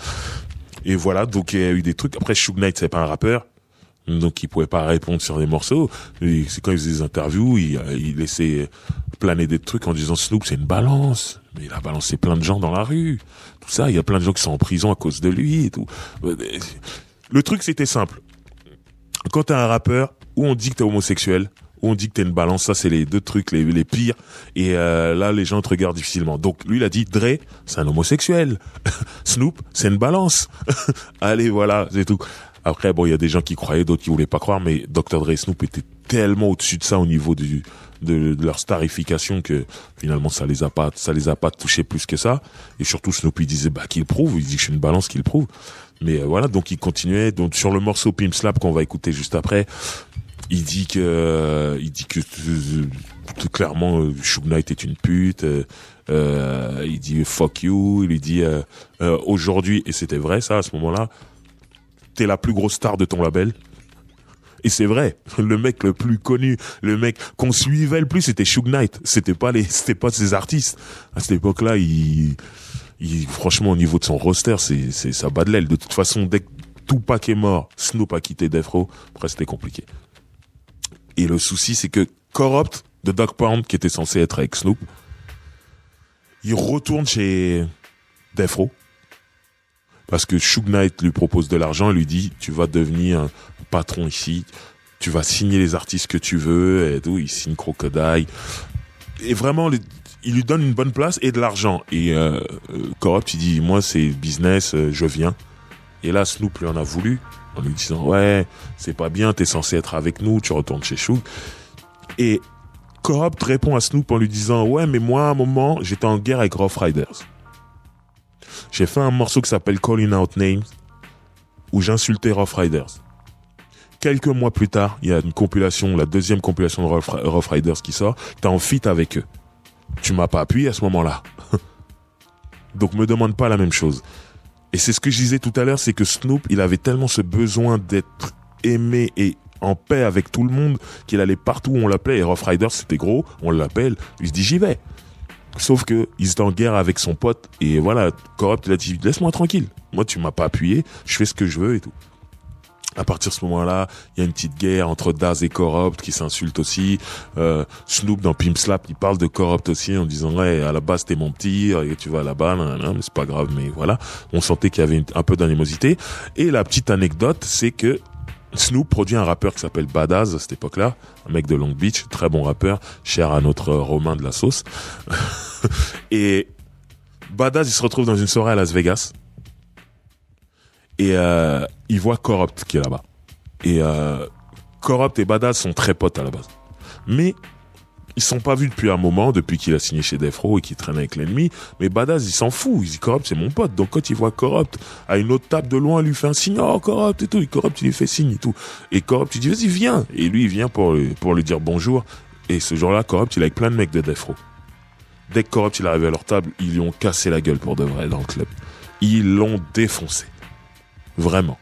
Speaker 1: Et voilà, donc il y a eu des trucs. Après Suge Knight c'est pas un rappeur, donc il pouvait pas répondre sur des morceaux. Et c'est quand il faisait des interviews, il laissait planer des trucs en disant Snoop c'est une balance. Mais il a balancé plein de gens dans la rue. Tout ça, il y a plein de gens qui sont en prison à cause de lui et tout. Le truc c'était simple. Quand t'es un rappeur, ou on dit que t'es homosexuel, où on dit que t'es une balance, ça c'est les deux trucs les pires, et là les gens te regardent difficilement. Donc lui il a dit Dre c'est un homosexuel, Snoop c'est une balance. Allez voilà, c'est tout. Après bon il y a des gens qui croyaient, d'autres qui voulaient pas croire, mais Dr Dre et Snoop étaient tellement au-dessus de ça au niveau de leur starification que finalement ça les a pas touchés plus que ça. Et surtout Snoop il disait qu'il prouve, il dit que je suis une balance, qu'il prouve. Mais voilà, donc il continuait. Donc sur le morceau Pimp Slap qu'on va écouter juste après, il dit que clairement Suge Knight est une pute. Il dit fuck you. Il lui dit aujourd'hui, et c'était vrai ça à ce moment-là, t'es la plus grosse star de ton label. Et c'est vrai, le mec le plus connu, le mec qu'on suivait le plus, c'était Suge Knight. C'était pas ses artistes. À cette époque-là, franchement, au niveau de son roster, c'est ça bat de l'aile. De toute façon, dès que Tupac est mort, Snoop a quitté Death Row, après c'était compliqué. Et le souci, c'est que Corrupt de Dogg Pound, qui était censé être avec Snoop, il retourne chez Death Row parce que Suge Knight lui propose de l'argent et lui dit tu vas devenir un patron ici, tu vas signer les artistes que tu veux et tout. Il signe Crocodile et vraiment il lui donne une bonne place et de l'argent. Et Corrupt il dit moi c'est business, je viens. Et là Snoop lui en a voulu en lui disant ouais c'est pas bien, t'es censé être avec nous, tu retournes chez Suge. Et Corrupt répond à Snoop en lui disant ouais mais moi à un moment j'étais en guerre avec Rough Riders. J'ai fait un morceau qui s'appelle Calling Out Names où j'insultais Rough Riders. Quelques mois plus tard, il y a une compilation, la deuxième compilation de Rough Riders qui sort. T'es en feat avec eux. Tu m'as pas appuyé à ce moment-là. Donc me demande pas la même chose. Et c'est ce que je disais tout à l'heure, c'est que Snoop, il avait tellement ce besoin d'être aimé et en paix avec tout le monde qu'il allait partout où on l'appelait. Et Rough Riders, c'était gros, on l'appelle. Il se dit j'y vais. Sauf que ils étaient en guerre avec son pote et voilà, Corrupt il a dit laisse-moi tranquille. Moi tu m'as pas appuyé, je fais ce que je veux et tout. À partir de ce moment-là, il y a une petite guerre entre Daz et Corrupt qui s'insultent aussi. Snoop dans Pimp Slap, il parle de Corrupt aussi en disant ouais à la base t'es mon petit, et tu vas là-bas, mais c'est pas grave, mais voilà. On sentait qu'il y avait un peu d'animosité. Et la petite anecdote, c'est que Snoop produit un rappeur qui s'appelle Badaz à cette époque-là, un mec de Long Beach, très bon rappeur, cher à notre Romain de la sauce. Et Badaz, il se retrouve dans une soirée à Las Vegas et il voit Corrupt qui est là-bas. Et Corrupt et Badaz sont très potes à la base, mais ils sont pas vus depuis un moment, depuis qu'il a signé chez Death Row et qu'il traîne avec l'ennemi. Mais Badaz, il s'en fout. Il dit Corrupt, c'est mon pote. Donc quand il voit Corrupt à une autre table de loin, il lui fait un signe. Oh, Corrupt et tout. Et Corrupt, il lui fait signe et tout. Et Corrupt, il dit vas-y, viens. Et lui, il vient pour lui dire bonjour. Et ce jour-là, Corrupt, il est avec plein de mecs de Death Row. Dès que Corrupt, il est arrivé à leur table, ils lui ont cassé la gueule pour de vrai dans le club. Ils l'ont défoncé. Vraiment.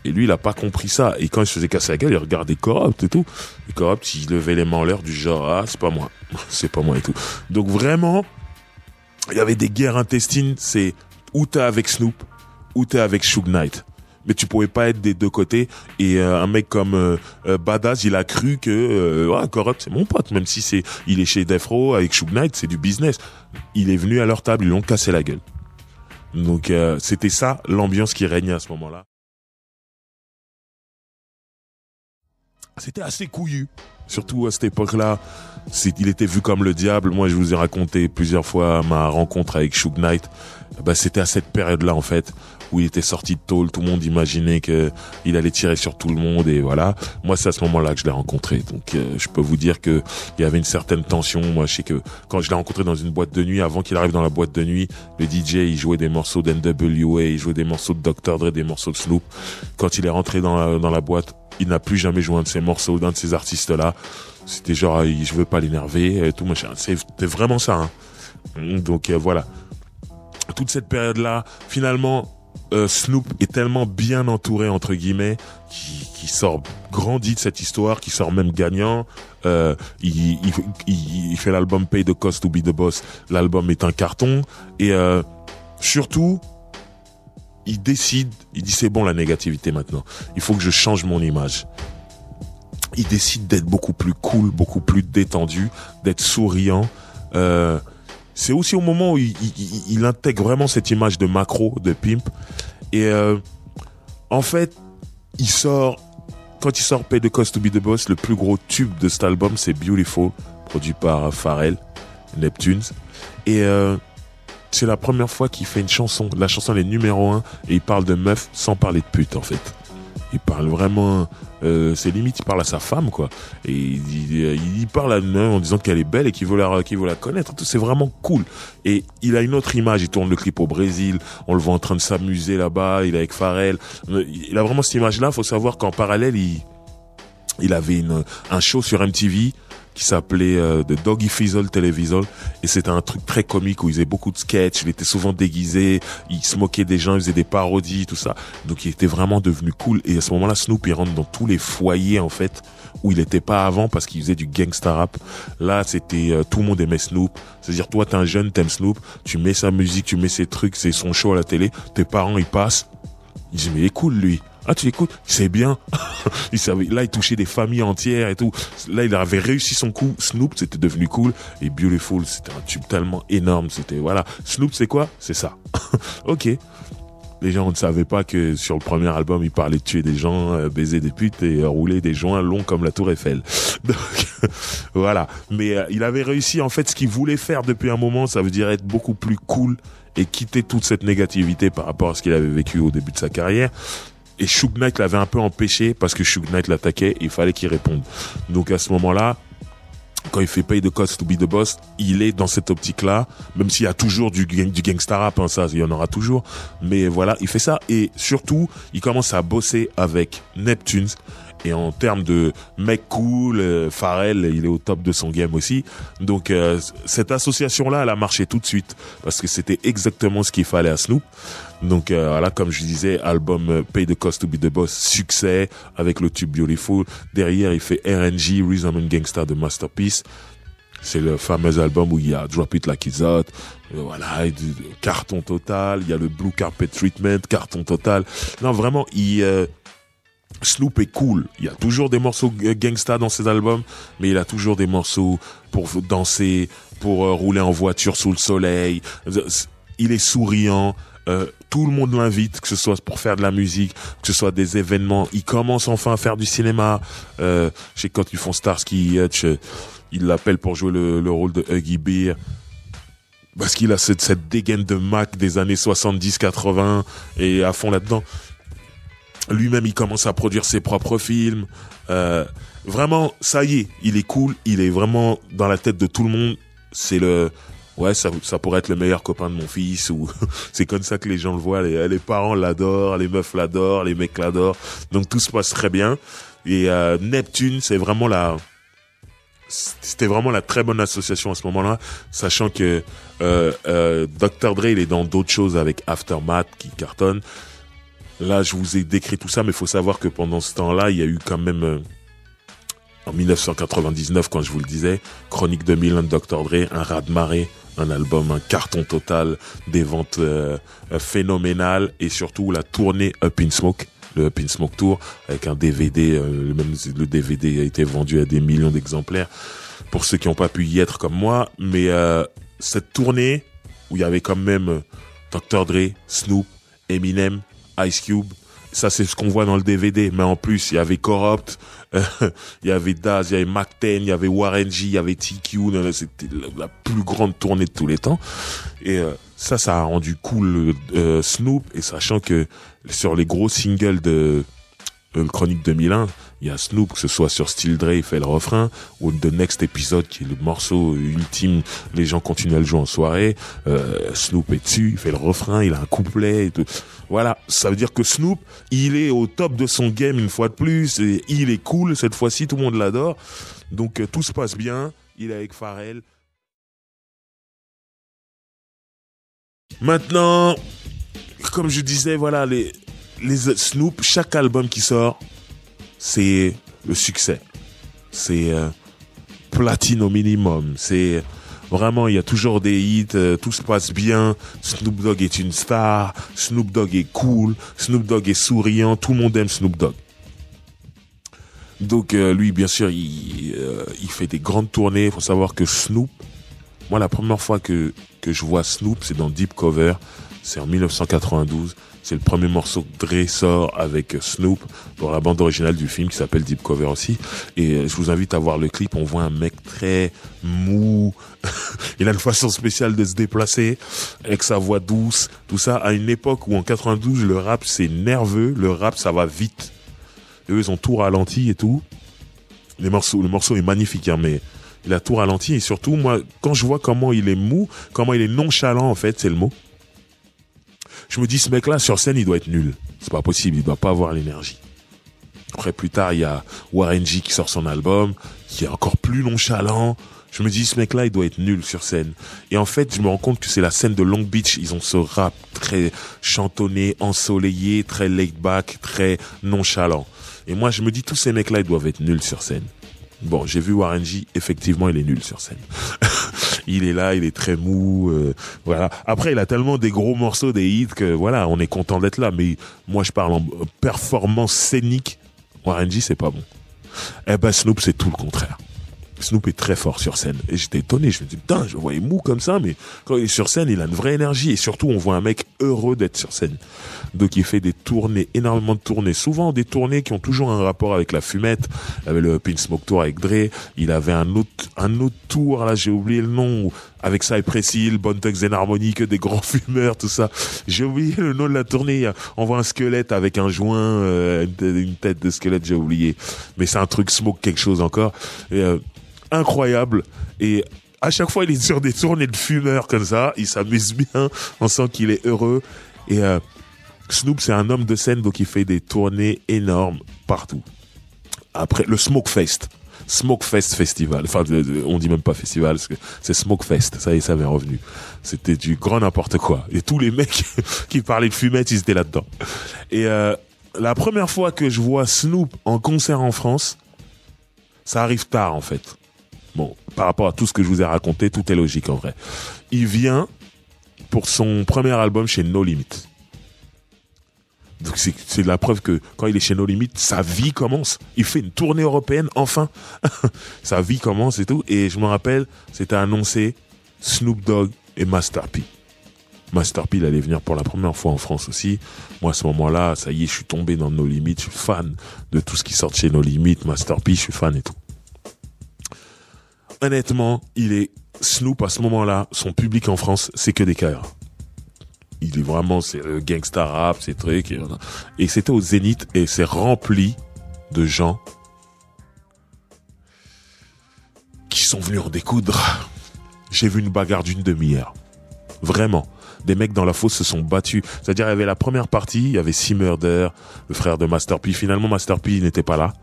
Speaker 1: Et lui, il a pas compris ça. Et quand il se faisait casser la gueule, il regardait Corrupt et tout. Et Corrupt, il levait les mains en l'air du genre, ah, c'est pas moi. C'est pas moi et tout. Donc vraiment, il y avait des guerres intestines. C'est ou t'es avec Snoop, ou t'es avec Suge Knight. Mais tu pouvais pas être des deux côtés. Et un mec comme Badaz, il a cru que Corrupt, c'est mon pote. Même si il est chez Death Row avec Suge Knight, c'est du business. Il est venu à leur table, ils l'ont cassé la gueule. Donc c'était ça, l'ambiance qui régnait à ce moment-là. C'était assez couillu, surtout à cette époque-là. Il était vu comme le diable. Moi, je vous ai raconté plusieurs fois ma rencontre avec Suge Knight. C'était à cette période-là, en fait, où il était sorti de tôle. Tout le monde imaginait que il allait tirer sur tout le monde, et voilà. Moi, c'est à ce moment-là que je l'ai rencontré. Donc, je peux vous dire que il y avait une certaine tension. Moi, je sais que quand je l'ai rencontré dans une boîte de nuit, avant qu'il arrive dans la boîte de nuit, le DJ, il jouait des morceaux d'NWA, il jouait des morceaux de Dr. Dre, des morceaux de Snoop. Quand il est rentré dans la boîte, il n'a plus jamais joué un de ces morceaux, d'un de ces artistes-là. C'était genre, je veux pas l'énerver, et tout machin. C'était vraiment ça, hein. Donc, voilà. Toute cette période-là, finalement, Snoop est tellement bien entouré, entre guillemets, qui sort grandi de cette histoire, qui sort même gagnant. Il fait l'album Pay the Cost to Be the Boss. L'album est un carton. Et surtout, il dit c'est bon la négativité maintenant. Il faut que je change mon image. Il décide d'être beaucoup plus cool, beaucoup plus détendu, d'être souriant. C'est aussi au moment où il intègre vraiment cette image de macro, de pimp. Et en fait, quand il sort Pay the Cost to Be the Boss, le plus gros tube de cet album, c'est Beautiful, produit par Pharrell, Neptunes. Et c'est la première fois qu'il fait une chanson. La chanson elle est numéro 1 et il parle de meuf sans parler de pute, en fait. Il parle vraiment, c'est limite, il parle à sa femme, quoi. Et il parle à une meuf en disant qu'elle est belle et qu'il veut la connaître. C'est vraiment cool. Et il a une autre image. Il tourne le clip au Brésil. On le voit en train de s'amuser là-bas. Il est avec Pharrell. Il a vraiment cette image-là. Faut savoir qu'en parallèle, Il avait un show sur MTV qui s'appelait The Doggy Fizzle Television, et c'était un truc très comique où il faisait beaucoup de sketchs, il était souvent déguisé, il se moquait des gens, il faisait des parodies, tout ça. Donc il était vraiment devenu cool, et à ce moment-là, Snoop, il rentre dans tous les foyers, en fait, où il était pas avant parce qu'il faisait du gangsta rap. Là, c'était tout le monde aimait Snoop. C'est-à-dire, toi, t'es un jeune, t'aimes Snoop, tu mets sa musique, tu mets ses trucs, c'est son show à la télé, tes parents, ils passent, ils disent, mais il est cool, lui. Ah, tu l'écoutes? C'est bien. Il savait, là, il touchait des familles entières et tout. Là, il avait réussi son coup. Snoop, c'était devenu cool. Et Beautiful, c'était un tube tellement énorme. C'était, voilà. Snoop, c'est quoi? C'est ça. Ok. Les gens ne savaient pas que sur le premier album, il parlait de tuer des gens, baiser des putes et rouler des joints longs comme la Tour Eiffel. Donc, voilà. Mais il avait réussi, en fait, ce qu'il voulait faire depuis un moment. Ça veut dire être beaucoup plus cool et quitter toute cette négativité par rapport à ce qu'il avait vécu au début de sa carrière. Et Suge Knight l'avait un peu empêché parce que Suge Knight l'attaquait, il fallait qu'il réponde. Donc à ce moment-là, quand il fait Pay the Cost to be the Boss, il est dans cette optique-là, même s'il y a toujours du gangsta rap, hein, ça, il y en aura toujours. Mais voilà, il fait ça. Et surtout, il commence à bosser avec Neptunes. Et en termes de mec cool, Pharrell, il est au top de son game aussi. Donc cette association-là, elle a marché tout de suite parce que c'était exactement ce qu'il fallait à Snoop. Donc voilà, comme je disais, album Pay the Cost to be the Boss, succès avec le tube Beautiful. Derrière, il fait RNG, Rhythm and Gangsta de Masterpiece. C'est le fameux album où il y a Drop It Like It's Hot, voilà, carton total. Il y a le Blue Carpet Treatment, carton total. Non, vraiment, Snoop est cool. Il y a toujours des morceaux gangsta dans ses albums, mais il a toujours des morceaux pour danser, pour rouler en voiture sous le soleil. Il est souriant. Tout le monde l'invite, que ce soit pour faire de la musique, que ce soit des événements. Il commence enfin à faire du cinéma. Je sais quand ils font Starsky et Hutch, il l'appelle pour jouer le rôle de Huggy Bear. Parce qu'il a cette dégaine de Mac des années 70-80 et à fond là-dedans. Lui-même, il commence à produire ses propres films. Vraiment, ça y est, il est cool. Il est vraiment dans la tête de tout le monde. C'est ouais, ça pourrait être le meilleur copain de mon fils, ou c'est comme ça que les gens le voient. Les parents l'adorent, les meufs l'adorent, les mecs l'adorent. Donc tout se passe très bien. Et Neptune, c'était vraiment la très bonne association à ce moment-là, sachant que Dr. Dre, il est dans d'autres choses avec Aftermath qui cartonne. Là, je vous ai décrit tout ça, mais il faut savoir que pendant ce temps-là, il y a eu quand même, en 1999, quand je vous le disais, Chronique 2001 de Dr. Dre, un raz-de-marée, un album, un carton total, des ventes phénoménales, et surtout la tournée Up in Smoke, le Up in Smoke Tour, avec un DVD, même le DVD a été vendu à des millions d'exemplaires, pour ceux qui n'ont pas pu y être comme moi, mais cette tournée, où il y avait quand même Dr. Dre, Snoop, Eminem, Ice Cube, ça c'est ce qu'on voit dans le DVD, mais en plus il y avait Corrupt, il y avait Daz, il y avait Mac 10, il y avait Warren G, il y avait TQ, c'était la plus grande tournée de tous les temps, et ça a rendu cool Snoop, et sachant que sur les gros singles de Chronique 2001, il y a Snoop, que ce soit sur Still Dre, il fait le refrain, ou The Next Episode, qui est le morceau ultime, les gens continuent à le jouer en soirée, Snoop est dessus, il fait le refrain, il a un couplet, et tout. Voilà, ça veut dire que Snoop, il est au top de son game une fois de plus, et il est cool, cette fois-ci, tout le monde l'adore, donc tout se passe bien, il est avec Pharrell. Maintenant, comme je disais, voilà, les Snoop, chaque album qui sort, c'est le succès. C'est platine au minimum. C'est vraiment, il y a toujours des hits, tout se passe bien. Snoop Dogg est une star. Snoop Dogg est cool. Snoop Dogg est souriant. Tout le monde aime Snoop Dogg. Donc lui, bien sûr, il fait des grandes tournées. Il faut savoir que Snoop, moi, la première fois que je vois Snoop, c'est dans Deep Cover. C'est en 1992. C'est le premier morceau que Dre sort avec Snoop pour la bande originale du film qui s'appelle Deep Cover aussi. Et je vous invite à voir le clip. On voit un mec très mou. Il a une façon spéciale de se déplacer avec sa voix douce. Tout ça à une époque où en 92, le rap c'est nerveux. Le rap ça va vite. Et eux ils ont tout ralenti et tout. Le morceau est magnifique hein, mais il a tout ralenti. Et surtout moi, quand je vois comment il est mou, comment il est nonchalant en fait, c'est le mot. Je me dis, ce mec-là, sur scène, il doit être nul. C'est pas possible, il doit pas avoir l'énergie. Après, plus tard, il y a Warren G qui sort son album, qui est encore plus nonchalant. Je me dis, ce mec-là, il doit être nul sur scène. Et en fait, je me rends compte que c'est la scène de Long Beach. Ils ont ce rap très chantonné, ensoleillé, très laid back, très nonchalant. Et moi, je me dis, tous ces mecs-là, ils doivent être nuls sur scène. Bon, j'ai vu Warren G, effectivement, il est nul sur scène. Il est là, il est très mou, voilà. Après, il a tellement des gros morceaux, des hits que voilà, on est content d'être là. Mais moi, je parle en performance scénique. Warren G, c'est pas bon. Eh ben, Snoop, c'est tout le contraire. Snoop est très fort sur scène. Et j'étais étonné. Je me dis, putain, je le voyais mou comme ça, mais quand il est sur scène, il a une vraie énergie. Et surtout, on voit un mec heureux d'être sur scène. Donc, il fait des tournées, énormément de tournées. Souvent, des tournées qui ont toujours un rapport avec la fumette. Il avait le Pin Smoke Tour avec Dre. Il avait un autre tour, là, j'ai oublié le nom, avec Cypress Hill, Bone Thugs and Harmony, que des grands fumeurs, tout ça. J'ai oublié le nom de la tournée. On voit un squelette avec un joint, une tête de squelette, j'ai oublié. Mais c'est un truc smoke quelque chose encore. Et, incroyable. Et à chaque fois, il est sur des tournées de fumeurs comme ça. Il s'amuse bien. On sent qu'il est heureux. Et Snoop, c'est un homme de scène, donc il fait des tournées énormes partout. Après, le Smokefest. Smokefest Festival. Enfin, on dit même pas festival, parce que c'est Smokefest. Ça y est, ça m'est revenu. C'était du grand n'importe quoi. Et tous les mecs qui parlaient de fumette, ils étaient là-dedans. Et la première fois que je vois Snoop en concert en France, ça arrive tard, en fait. Bon, par rapport à tout ce que je vous ai raconté, tout est logique en vrai. Il vient pour son premier album chez No Limit. Donc c'est la preuve que quand il est chez No Limit, sa vie commence. Il fait une tournée européenne, enfin. Sa vie commence et tout. Et je me rappelle, c'était annoncé Snoop Dogg et Master P. Master P, il allait venir pour la première fois en France aussi. Moi, à ce moment-là, ça y est, je suis tombé dans No Limit. Je suis fan de tout ce qui sort chez No Limit. Master P, je suis fan et tout. Honnêtement, Snoop à ce moment-là, son public en France, c'est que des KR. Il est vraiment, c'est le gangsta rap, ces trucs. Et c'était au Zénith et c'est rempli de gens qui sont venus en découdre. J'ai vu une bagarre d'une demi-heure. Vraiment. Des mecs dans la fosse se sont battus. C'est-à-dire, il y avait la première partie, il y avait C-Murder, le frère de Master P. Finalement, Master P n'était pas là.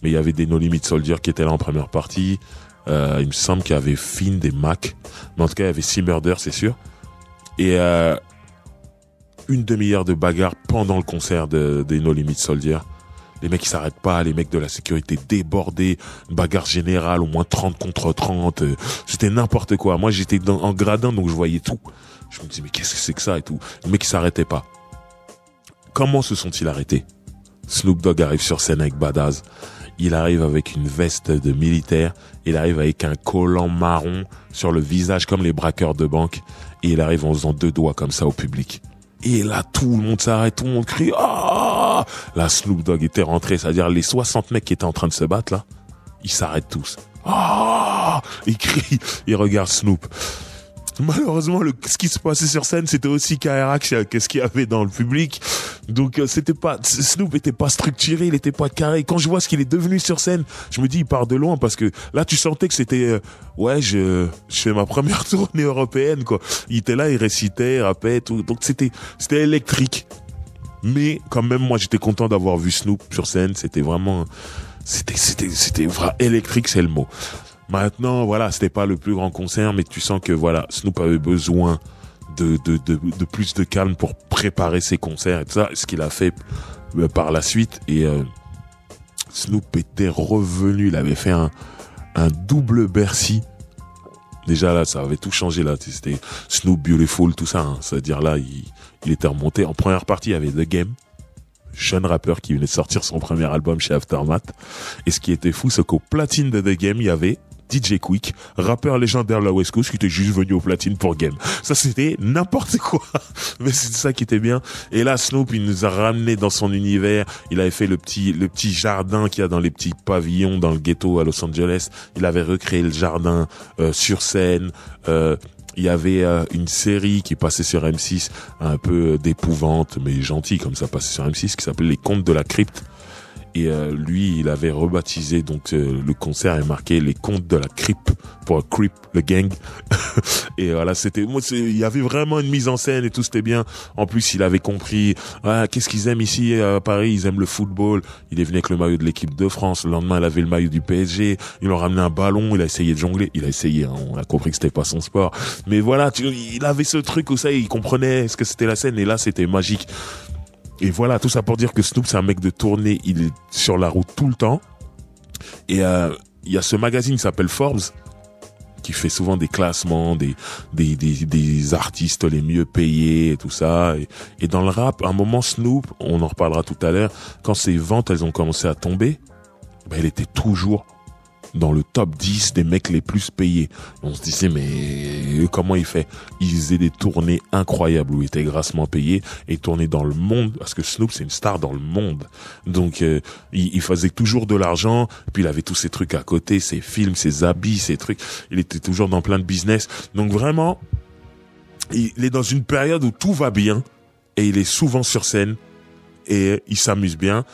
Speaker 1: Mais il y avait des No Limit Soldier qui étaient là en première partie. Il me semble qu'il y avait Finn des Mac, mais en tout cas il y avait C-Murder, c'est sûr. Et une demi-heure de bagarre pendant le concert des No Limit Soldier. Les mecs ils s'arrêtent pas, les mecs de la sécurité débordés, une bagarre générale, au moins 30 contre 30. C'était n'importe quoi. Moi j'étais en gradin donc je voyais tout. Je me dis mais qu'est-ce que c'est que ça et tout. Les mecs ils s'arrêtaient pas. Comment se sont-ils arrêtés? Snoop Dogg arrive sur scène avec Badass. Il arrive avec une veste de militaire, il arrive avec un collant marron sur le visage comme les braqueurs de banque, et il arrive en faisant 2 doigts comme ça au public. Et là, tout le monde s'arrête, tout le monde crie, ah! Là, Snoop Dogg était rentré, c'est-à-dire les 60 mecs qui étaient en train de se battre, là, ils s'arrêtent tous. Ah! Ils crient, ils regardent Snoop. Malheureusement, ce qui se passait sur scène, c'était aussi KRH que ce qu'il y avait dans le public. Donc, Snoop était pas structuré, il était pas carré. Quand je vois ce qu'il est devenu sur scène, je me dis, il part de loin parce que là, tu sentais que c'était, je fais ma première tournée européenne, quoi. Il était là, il récitait, il rappait, tout. Donc, c'était électrique. Mais, quand même, moi, j'étais content d'avoir vu Snoop sur scène. C'était vraiment électrique, c'est le mot. Maintenant, voilà, c'était pas le plus grand concert, mais tu sens que voilà, Snoop avait besoin de plus de calme pour préparer ses concerts et tout ça, ce qu'il a fait par la suite. Et Snoop était revenu, il avait fait un double Bercy. Déjà là, ça avait tout changé là. C'était Snoop Beautiful, tout ça. Hein. C'est-à-dire là, il était remonté. En première partie, il y avait The Game, jeune rappeur qui venait de sortir son premier album chez Aftermath. Et ce qui était fou, c'est qu'au platine de The Game, il y avait DJ Quick, rappeur légendaire de la West Coast, qui était juste venu au platine pour Game. Ça, c'était n'importe quoi. Mais c'est ça qui était bien. Et là, Snoop, il nous a ramené dans son univers. Il avait fait le petit jardin qu'il y a dans les petits pavillons dans le ghetto à Los Angeles. Il avait recréé le jardin sur scène. Il y avait une série qui passait sur M6, un peu d'épouvante, mais gentille comme ça, passait sur M6, qui s'appelait Les Contes de la Crypte. Et lui, il avait rebaptisé donc le concert est marqué les contes de la Crip pour Crip le gang. Et voilà, il y avait vraiment une mise en scène et tout, c'était bien. En plus, il avait compris qu'est-ce qu'ils aiment ici à Paris, ils aiment le football. Il est venu avec le maillot de l'équipe de France. Le lendemain, il avait le maillot du PSG. Ils l'ont ramené un ballon, il a essayé de jongler. Il a essayé, hein, on a compris que c'était pas son sport. Mais voilà, il avait ce truc où ça, il comprenait ce que c'était la scène et là, c'était magique. Et voilà, tout ça pour dire que Snoop, c'est un mec de tournée, il est sur la route tout le temps. Et il y a ce magazine qui s'appelle Forbes, qui fait souvent des classements des artistes les mieux payés et tout ça. Et dans le rap, à un moment, Snoop, on en reparlera tout à l'heure, quand ses ventes, elles ont commencé à tomber, il était toujours dans le top 10 des mecs les plus payés. On se disait, mais comment il fait? Il faisait des tournées incroyables où il était grassement payé et tournait dans le monde, parce que Snoop, c'est une star dans le monde. Donc, il faisait toujours de l'argent, puis il avait tous ses trucs à côté, ses films, ses habits, ses trucs. Il était toujours dans plein de business. Donc vraiment, il est dans une période où tout va bien et il est souvent sur scène et il s'amuse bien.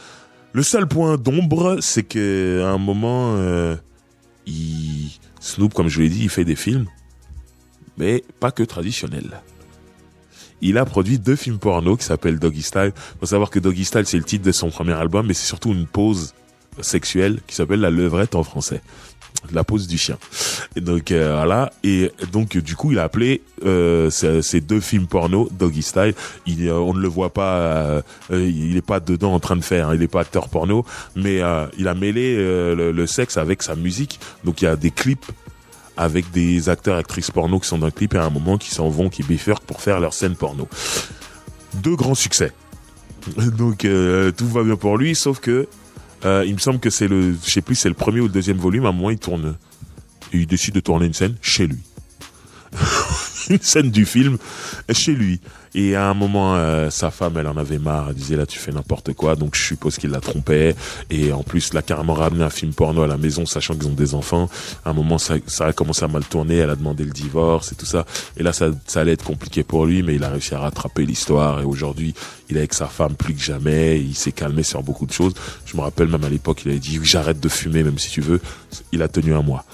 Speaker 1: Le seul point d'ombre, c'est que à un moment, Snoop, comme je l'ai dit, il fait des films, mais pas que traditionnels. Il a produit 2 films porno qui s'appellent Doggy Style. Faut savoir que Doggy Style, c'est le titre de son premier album, mais c'est surtout une pose sexuelle qui s'appelle la levrette en français. La pose du chien. Et donc voilà. Et donc du coup, il a appelé ces 2 films porno Doggy Style. On ne le voit pas. Il est pas dedans en train de faire. Hein, il est pas acteur porno, mais il a mêlé le sexe avec sa musique. Donc il y a des clips avec des acteurs actrices porno qui sont dans le clip et à un moment qui s'en vont, qui bifurquent pour faire leur scène porno. 2 grands succès. Donc tout va bien pour lui, sauf que il me semble que c'est je sais plus, c'est le premier ou le deuxième volume. À un moment, il décide de tourner une scène chez lui. Une scène du film chez lui. Et à un moment, sa femme, elle en avait marre. Elle disait, là, tu fais n'importe quoi. Donc, je suppose qu'il la trompait. Et en plus, il a carrément ramené un film porno à la maison, sachant qu'ils ont des enfants. À un moment, ça a commencé à mal tourner. Elle a demandé le divorce et tout ça. Et là, ça allait être compliqué pour lui, mais il a réussi à rattraper l'histoire. Et aujourd'hui, il est avec sa femme plus que jamais. Il s'est calmé sur beaucoup de choses. Je me rappelle même à l'époque, il avait dit, j'arrête de fumer, même si tu veux. Il a tenu un mois.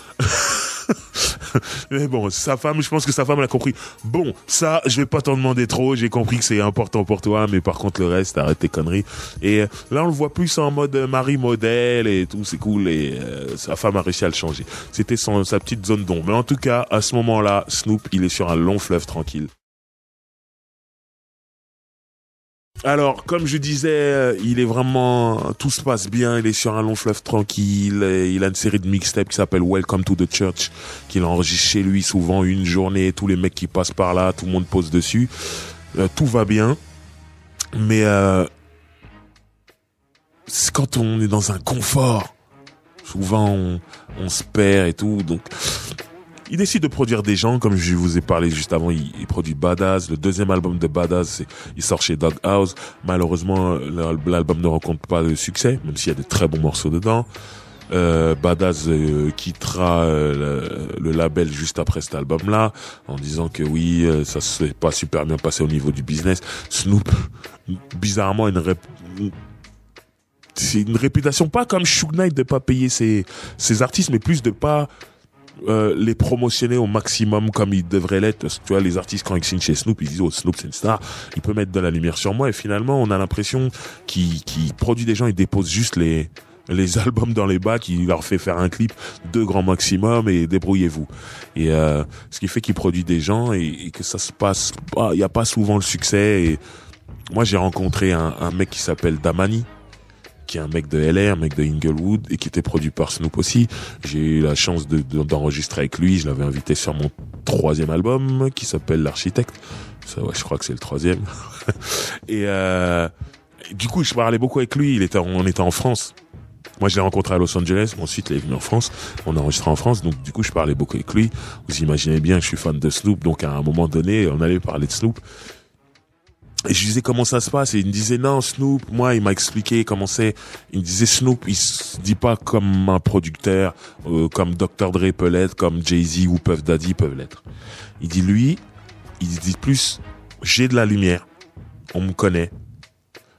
Speaker 1: Mais bon, je pense que sa femme l'a compris. Bon, ça, je vais pas t'en demander trop. J'ai compris que c'est important pour toi, mais par contre le reste, arrête tes conneries. Et là, on le voit plus en mode mari modèle et tout, c'est cool. Et sa femme a réussi à le changer. C'était sa petite zone d'ombre. Mais en tout cas, à ce moment-là, Snoop, il est sur un long fleuve tranquille. Alors, comme je disais, il est vraiment, tout se passe bien, il est sur un long fleuve tranquille, il a une série de mixtapes qui s'appelle Welcome to the Church, qu'il enregistre chez lui souvent une journée, tous les mecs qui passent par là, tout le monde pose dessus, tout va bien, mais c'est quand on est dans un confort, souvent on se perd et tout, donc... Il décide de produire des gens, comme je vous ai parlé juste avant, il produit Badass. Le deuxième album de Badass, il sort chez Doghouse. Malheureusement, l'album ne rencontre pas de succès, même s'il y a de très bons morceaux dedans. Badass quittera le label juste après cet album-là, en disant que oui, ça s'est pas super bien passé au niveau du business. Snoop, bizarrement, c'est une réputation pas comme Suge Knight de pas payer ses artistes, mais plus de pas les promotionner au maximum comme ils devraient l'être. Parce que tu vois, les artistes, quand ils signent chez Snoop, ils disent, oh, Snoop, c'est une star, il peut mettre de la lumière sur moi. Et finalement, on a l'impression qu'il produit des gens, il dépose juste les albums dans les bacs, il leur fait faire un clip, 2 grands maximum et débrouillez-vous. Et ce qui fait qu'il produit des gens et que ça se passe pas, il y a pas souvent le succès. Et moi, j'ai rencontré un mec qui s'appelle Damani, qui est un mec de LA, un mec de Inglewood, et qui était produit par Snoop aussi. J'ai eu la chance d'enregistrer avec lui. Je l'avais invité sur mon 3e album, qui s'appelle L'Architecte. Ça, ouais, je crois que c'est le 3e. Et du coup, je parlais beaucoup avec lui. On était en France. Moi, je l'ai rencontré à Los Angeles. Ensuite, il est venu en France. On a enregistré en France. Donc, du coup, je parlais beaucoup avec lui. Vous imaginez bien que je suis fan de Snoop. Donc, à un moment donné, on allait parler de Snoop. Et je lui disais comment ça se passe et il me disait non, Snoop, moi il m'a expliqué comment c'est. Il me disait Snoop, il se dit pas comme un producteur, comme Dr. Dre peut l'être, comme Jay-Z ou Puff Daddy peuvent l'être. Il dit plus j'ai de la lumière, on me connaît,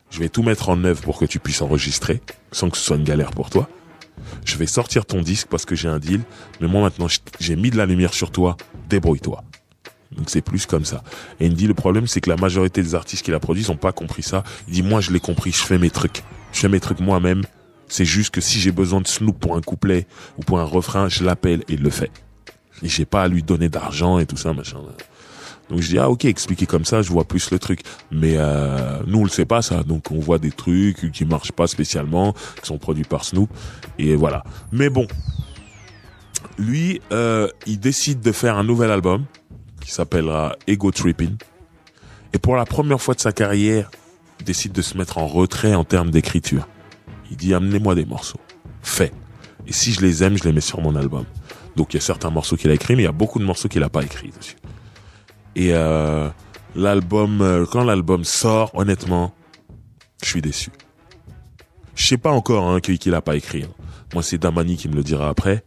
Speaker 1: je vais tout mettre en œuvre pour que tu puisses enregistrer, sans que ce soit une galère pour toi. Je vais sortir ton disque parce que j'ai un deal, mais moi maintenant j'ai mis de la lumière sur toi, débrouille-toi. Donc c'est plus comme ça. Et il me dit le problème c'est que la majorité des artistes qui la produisent n'ont pas compris ça. Il dit moi je l'ai compris, je fais mes trucs moi-même. C'est juste que si j'ai besoin de Snoop pour un couplet ou pour un refrain, je l'appelle et il le fait. Et j'ai pas à lui donner d'argent et tout ça machin. Donc je dis ok, expliquer comme ça, je vois plus le truc. Mais nous on le sait pas ça, donc on voit des trucs qui marchent pas spécialement, qui sont produits par Snoop et voilà. Mais bon, lui il décide de faire un nouvel album qui s'appellera Ego Trippin'. Et pour la première fois de sa carrière, il décide de se mettre en retrait en termes d'écriture. Il dit amenez-moi des morceaux, fait. Et si je les aime, je les mets sur mon album. Donc il y a certains morceaux qu'il a écrits, mais il y a beaucoup de morceaux qu'il a pas écrits dessus. Et l'album, quand l'album sort, honnêtement, je suis déçu. Je sais pas encore qu'il a pas écrit. Moi, c'est Damani qui me le dira après.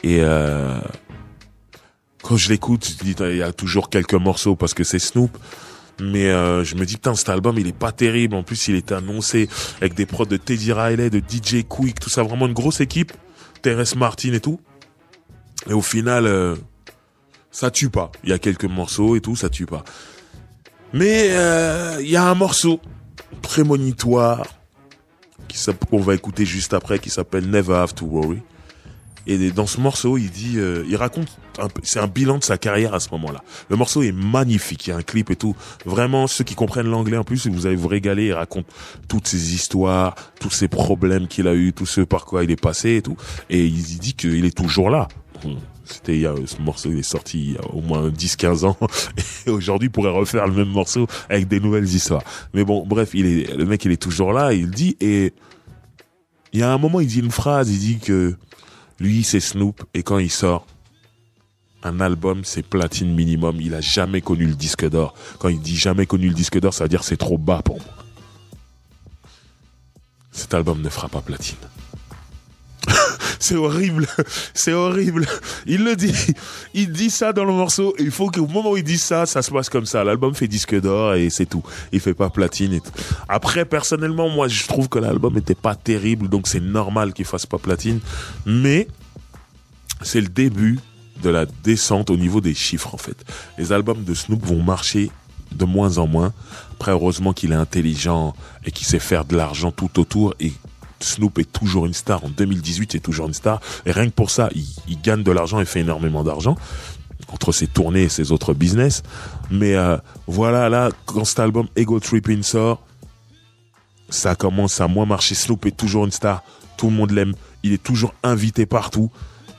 Speaker 1: Et quand je l'écoute, je dis il y a toujours quelques morceaux parce que c'est Snoop. Mais je me dis putain, cet album il est pas terrible. En plus, il était annoncé avec des prods de Teddy Riley, de DJ Quick, tout ça, vraiment une grosse équipe. Terrence Martin et tout. Et au final, ça tue pas. Il y a quelques morceaux et tout, ça tue pas. Mais il y a un morceau prémonitoire qu'on va écouter juste après, qui s'appelle Never Have to Worry. Et dans ce morceau, il dit, il raconte, c'est un bilan de sa carrière à ce moment-là. Le morceau est magnifique, il y a un clip et tout. Vraiment, ceux qui comprennent l'anglais en plus, vous allez vous régaler. Il raconte toutes ses histoires, tous ses problèmes qu'il a eu, tout ce par quoi il est passé et tout. Et il dit qu'il est toujours là. Ce morceau il est sorti il y a au moins 10-15 ans. Et aujourd'hui, il pourrait refaire le même morceau avec des nouvelles histoires. Mais bon, bref, le mec, il est toujours là, il dit, et il y a un moment, il dit une phrase, il dit que lui, c'est Snoop, et quand il sort un album, c'est platine minimum. Il a jamais connu le disque d'or. Quand il dit jamais connu le disque d'or, ça veut dire que c'est trop bas pour moi. Cet album ne fera pas platine. C'est horrible, c'est horrible. Il le dit, il dit ça dans le morceau. Et il faut qu'au moment où il dit ça, ça se passe comme ça. L'album fait disque d'or et c'est tout. Il fait pas platine et tout. Après, personnellement, moi, je trouve que l'album était pas terrible, donc c'est normal qu'il fasse pas platine. Mais c'est le début de la descente au niveau des chiffres, en fait. Les albums de Snoop vont marcher de moins en moins. Après, heureusement qu'il est intelligent et qu'il sait faire de l'argent tout autour, et Snoop est toujours une star. En 2018, c'est toujours une star. Et rien que pour ça, il gagne de l'argent et fait énormément d'argent entre ses tournées et ses autres business. Mais voilà, là, quand cet album Ego Trippin' sort, ça commence à moins marcher. Snoop est toujours une star. Tout le monde l'aime. Il est toujours invité partout.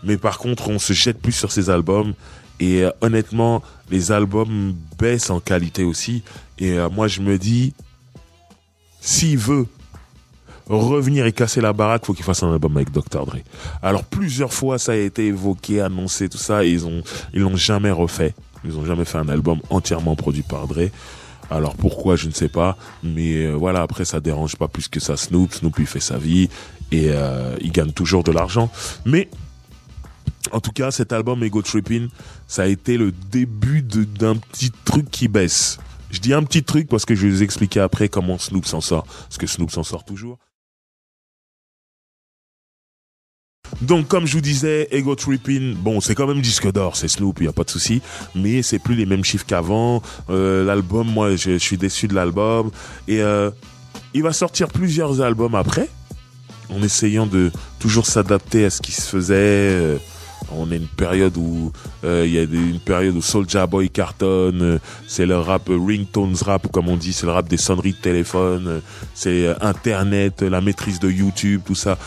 Speaker 1: Mais par contre, on se jette plus sur ses albums. Et honnêtement, les albums baissent en qualité aussi. Et moi, je me dis, s'il veut revenir et casser la baraque, faut qu'il fasse un album avec Dr. Dre. Alors plusieurs fois ça a été évoqué, annoncé, tout ça, et ils l'ont jamais refait. Ils ont jamais fait un album entièrement produit par Dre. Alors pourquoi, je ne sais pas, mais voilà, après ça dérange pas plus que ça Snoop. Snoop il fait sa vie et il gagne toujours de l'argent. Mais en tout cas, cet album Ego Trippin', ça a été le début d'un petit truc qui baisse. Je dis un petit truc parce que je vais vous expliquer après comment Snoop s'en sort, parce que Snoop s'en sort toujours. Donc, comme je vous disais, Ego Trippin', bon, c'est quand même disque d'or, c'est Snoop, il n'y a pas de souci, mais c'est plus les mêmes chiffres qu'avant. L'album, moi, je suis déçu de l'album. Et il va sortir plusieurs albums après, en essayant de toujours s'adapter à ce qui se faisait. On a une période où une période où Soulja Boy cartonne, c'est le rap ringtones rap, comme on dit, c'est le rap des sonneries de téléphone, c'est Internet, la maîtrise de YouTube, tout ça.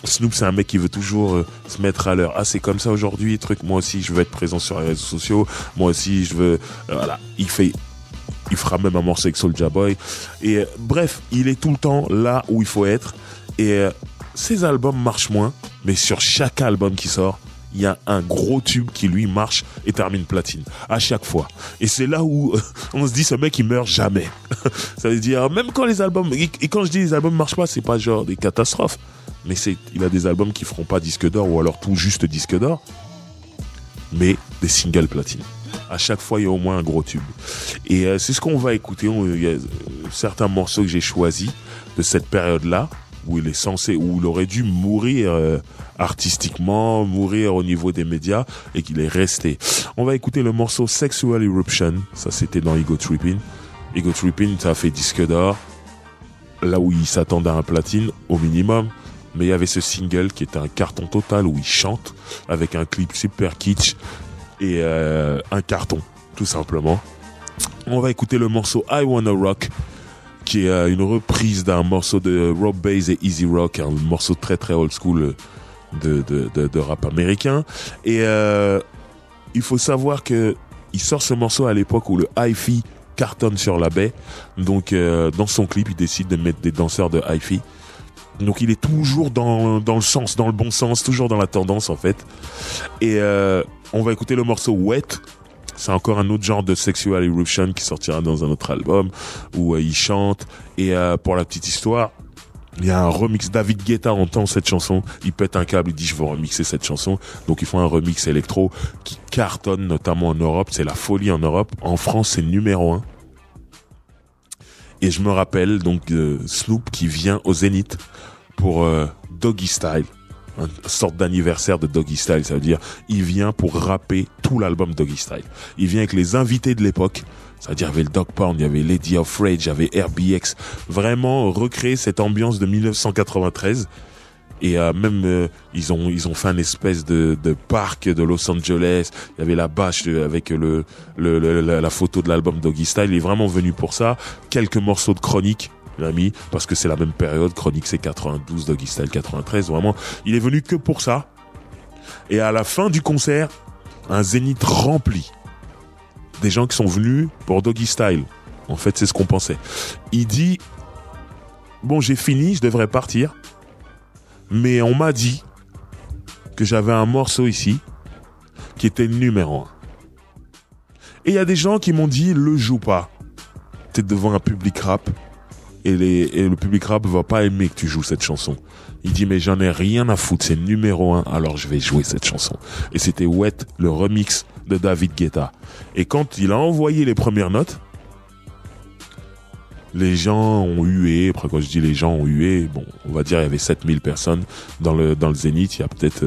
Speaker 1: Snoop, c'est un mec qui veut toujours se mettre à l'heure. Ah, c'est comme ça aujourd'hui, truc. Moi aussi, je veux être présent sur les réseaux sociaux. Moi aussi, je veux. Voilà, il fera même un morceau avec Soulja Boy. Et bref, il est tout le temps là où il faut être. Et ses albums marchent moins, mais sur chaque album qui sort, il y a un gros tube qui lui marche et termine platine à chaque fois. Et c'est là où on se dit, ce mec il meurt jamais. Ça veut dire, même quand les albums, et quand je dis les albums marchent pas, c'est pas genre des catastrophes, mais il a des albums qui feront pas disque d'or ou alors tout juste disque d'or, mais des singles platine. À chaque fois, il y a au moins un gros tube. Et c'est ce qu'on va écouter. Il y a certains morceaux que j'ai choisis de cette période-là, où il est censé, où il aurait dû mourir artistiquement, mourir au niveau des médias, et qu'il est resté. On va écouter le morceau Sexual Eruption. Ça, c'était dans Ego Trippin'. Ego Trippin', ça a fait disque d'or, là où il s'attendait à un platine, au minimum. Mais il y avait ce single qui était un carton total, où il chante, avec un clip super kitsch, et un carton, tout simplement. On va écouter le morceau I Wanna Rock, qui est une reprise d'un morceau de Rob Bass et Easy Rock, un morceau très très old school de rap américain. Et il faut savoir que il sort ce morceau à l'époque où le hi-fi cartonne sur la baie. Donc dans son clip, il décide de mettre des danseurs de hi-fi. Donc il est toujours dans le sens, dans le bon sens, toujours dans la tendance en fait. Et on va écouter le morceau Wet. C'est encore un autre genre de Sexual Eruption qui sortira dans un autre album où il chante. Et pour la petite histoire, il y a un remix. David Guetta entend cette chanson, il pète un câble, il dit je veux remixer cette chanson. Donc ils font un remix électro qui cartonne notamment en Europe. C'est la folie en Europe. En France, c'est numéro 1. Et je me rappelle donc Snoop qui vient au Zénith pour Doggy Style. Une sorte d'anniversaire de Doggy Style, ça veut dire il vient pour rapper tout l'album Doggy Style. Il vient avec les invités de l'époque, c'est-à-dire il y avait le Dog Pound, il y avait Lady of Rage, il y avait RBX, vraiment recréer cette ambiance de 1993. Et même ils ont fait un espèce de parc de Los Angeles. Il y avait la bâche avec la photo de l'album Doggy Style. Il est vraiment venu pour ça. Quelques morceaux de Chronique. Il a mis, parce que c'est la même période, Chronique c'est 92, Doggy Style 93, vraiment, il est venu que pour ça. Et à la fin du concert, un Zénith rempli. Des gens qui sont venus pour Doggy Style. En fait, c'est ce qu'on pensait. Il dit, bon, j'ai fini, je devrais partir. Mais on m'a dit que j'avais un morceau ici qui était le numéro 1. Et il y a des gens qui m'ont dit, le joue pas. T'es devant un public rap. Et le public rap va pas aimer que tu joues cette chanson. Il dit mais j'en ai rien à foutre, c'est numéro 1, alors je vais jouer cette chanson. Et c'était Wet, le remix de David Guetta. Et quand il a envoyé les premières notes, les gens ont hué. Après quand je dis les gens ont hué, bon, on va dire il y avait 7000 personnes dans le Zénith, il y a peut-être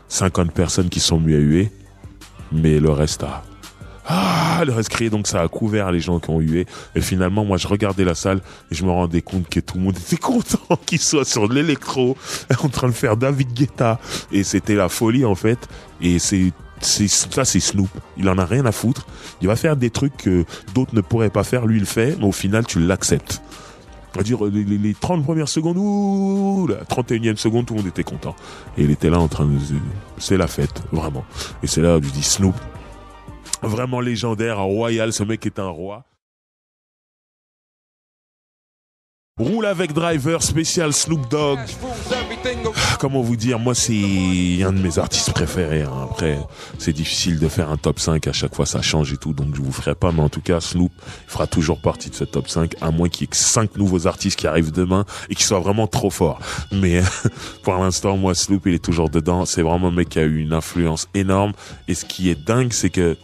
Speaker 1: 50 personnes qui sont mises à huer, mais le reste le reste crié, donc ça a couvert les gens qui ont hué. Et finalement, moi, je regardais la salle et je me rendais compte que tout le monde était content qu'il soit sur l'électro, en train de faire David Guetta. Et c'était la folie, en fait. Et c'est Snoop. Il en a rien à foutre. Il va faire des trucs que d'autres ne pourraient pas faire. Lui, il le fait, mais au final, tu l'acceptes. On va dire, les 30 premières secondes, la 31e seconde, tout le monde était content. Et il était là en train de... C'est la fête, vraiment. Et c'est là où je dis Snoop. Vraiment légendaire, un royal, ce mec est un roi. Roule avec Driver, spécial Snoop Dogg. Comment vous dire, moi c'est un de mes artistes préférés. Hein. Après, c'est difficile de faire un top 5, à chaque fois ça change et tout, donc je vous ferai pas. Mais en tout cas, Snoop fera toujours partie de ce top 5, à moins qu'il y ait 5 nouveaux artistes qui arrivent demain et qui soient vraiment trop forts. Mais pour l'instant, moi Snoop il est toujours dedans. C'est vraiment un mec qui a eu une influence énorme. Et ce qui est dingue, c'est que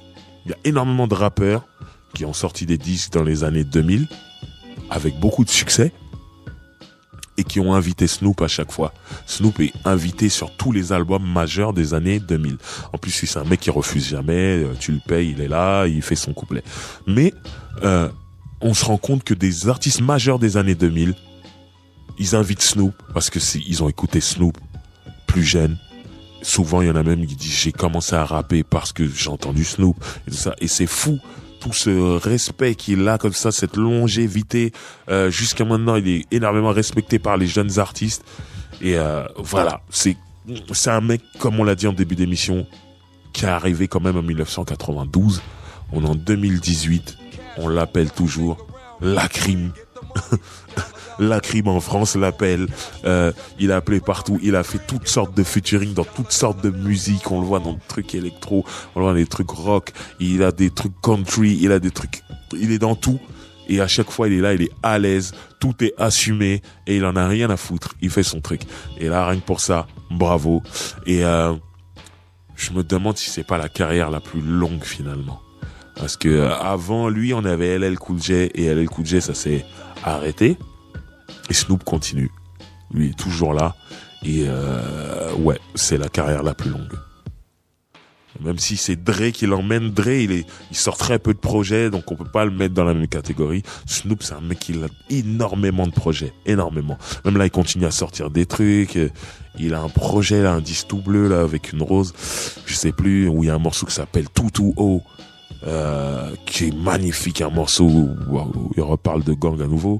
Speaker 1: il y a énormément de rappeurs qui ont sorti des disques dans les années 2000 avec beaucoup de succès et qui ont invité Snoop à chaque fois. Snoop est invité sur tous les albums majeurs des années 2000. En plus, c'est un mec qui refuse jamais, tu le payes, il est là, il fait son couplet. Mais on se rend compte que des artistes majeurs des années 2000, ils invitent Snoop parce que ils ont écouté Snoop plus jeune. Souvent, il y en a même qui disent j'ai commencé à rapper parce que j'ai entendu Snoop et tout ça. Et c'est fou, tout ce respect qu'il a comme ça, cette longévité. Jusqu'à maintenant, il est énormément respecté par les jeunes artistes. Et voilà, c'est un mec, comme on l'a dit en début d'émission, qui est arrivé quand même en 1992. On est en 2018, on l'appelle toujours Lacrim. Lacrim en France l'appelle, il a appelé partout, il a fait toutes sortes de featuring dans toutes sortes de musiques, on le voit dans des trucs électro, on le voit dans des trucs rock, il a des trucs country, il a des trucs, il est dans tout, et à chaque fois il est là, il est à l'aise, tout est assumé, et il en a rien à foutre, il fait son truc, et là rien que pour ça, bravo, et je me demande si c'est pas la carrière la plus longue finalement, Parce que avant lui, on avait LL Cool J, et LL Cool J, ça s'est arrêté. Et Snoop continue. Lui est toujours là. Et ouais, c'est la carrière la plus longue. Même si c'est Dre qui l'emmène, Dre, il sort très peu de projets, donc on peut pas le mettre dans la même catégorie. Snoop, c'est un mec qui a énormément de projets, énormément. Même là, il continue à sortir des trucs. Il a un projet, là, un disque tout bleu, là, avec une rose, je sais plus, où il y a un morceau qui s'appelle Tout Tout Haut, qui est magnifique, un morceau où il reparle de gang à nouveau.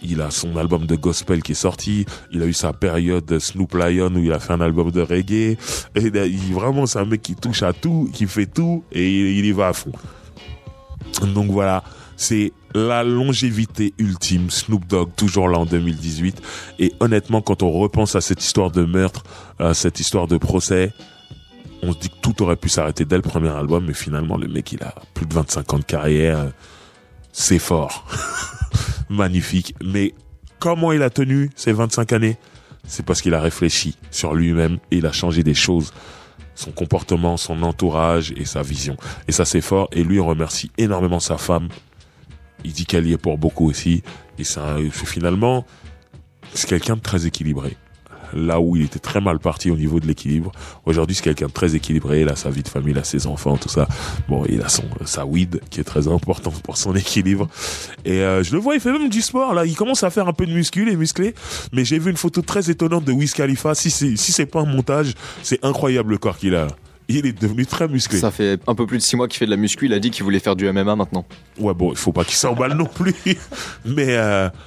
Speaker 1: Il a son album de gospel qui est sorti. Il a eu sa période Snoop Lion où il a fait un album de reggae. Et vraiment, c'est un mec qui touche à tout, qui fait tout, et il y va à fond. Donc voilà, c'est la longévité ultime. Snoop Dogg, toujours là en 2018. Et honnêtement, quand on repense à cette histoire de meurtre, à cette histoire de procès, on se dit que tout aurait pu s'arrêter dès le premier album, mais finalement, le mec, il a plus de 25 ans de carrière. C'est fort. Magnifique. Mais comment il a tenu ces 25 années? C'est parce qu'il a réfléchi sur lui-même et il a changé des choses. Son comportement, son entourage et sa vision. Et ça, c'est fort. Et lui, on remercie énormément sa femme. Il dit qu'elle y est pour beaucoup aussi. Et finalement, c'est quelqu'un de très équilibré. Là où il était très mal parti au niveau de l'équilibre, aujourd'hui c'est quelqu'un de très équilibré. Il a sa vie de famille, il a ses enfants, tout ça. Bon, il a sa weed qui est très important pour son équilibre. Et je le vois, il fait même du sport là. Il commence à faire un peu de muscu, et musclé. Mais j'ai vu une photo très étonnante de Wiz Khalifa. Si c'est pas un montage, c'est incroyable le corps qu'il a. Il est devenu très musclé.
Speaker 2: Ça fait un peu plus de 6 mois qu'il fait de la muscu. Il a dit qu'il voulait faire du MMA maintenant.
Speaker 1: Ouais, bon, il faut pas qu'il s'emballe non plus. Mais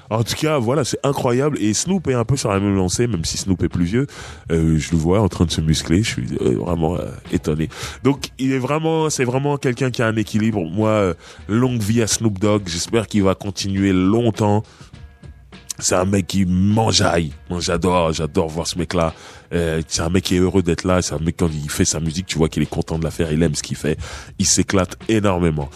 Speaker 1: en tout cas, voilà, c'est incroyable. Et Snoop est un peu sur la même lancée, même si Snoop est plus vieux. Je le vois en train de se muscler. Je suis vraiment étonné. Donc, c'est vraiment quelqu'un qui a un équilibre. Moi, longue vie à Snoop Dogg. J'espère qu'il va continuer longtemps. C'est un mec qui m'enjaille. Moi, j'adore voir ce mec-là. C'est un mec qui est heureux d'être là. C'est un mec, quand il fait sa musique, tu vois qu'il est content de la faire. Il aime ce qu'il fait. Il s'éclate énormément.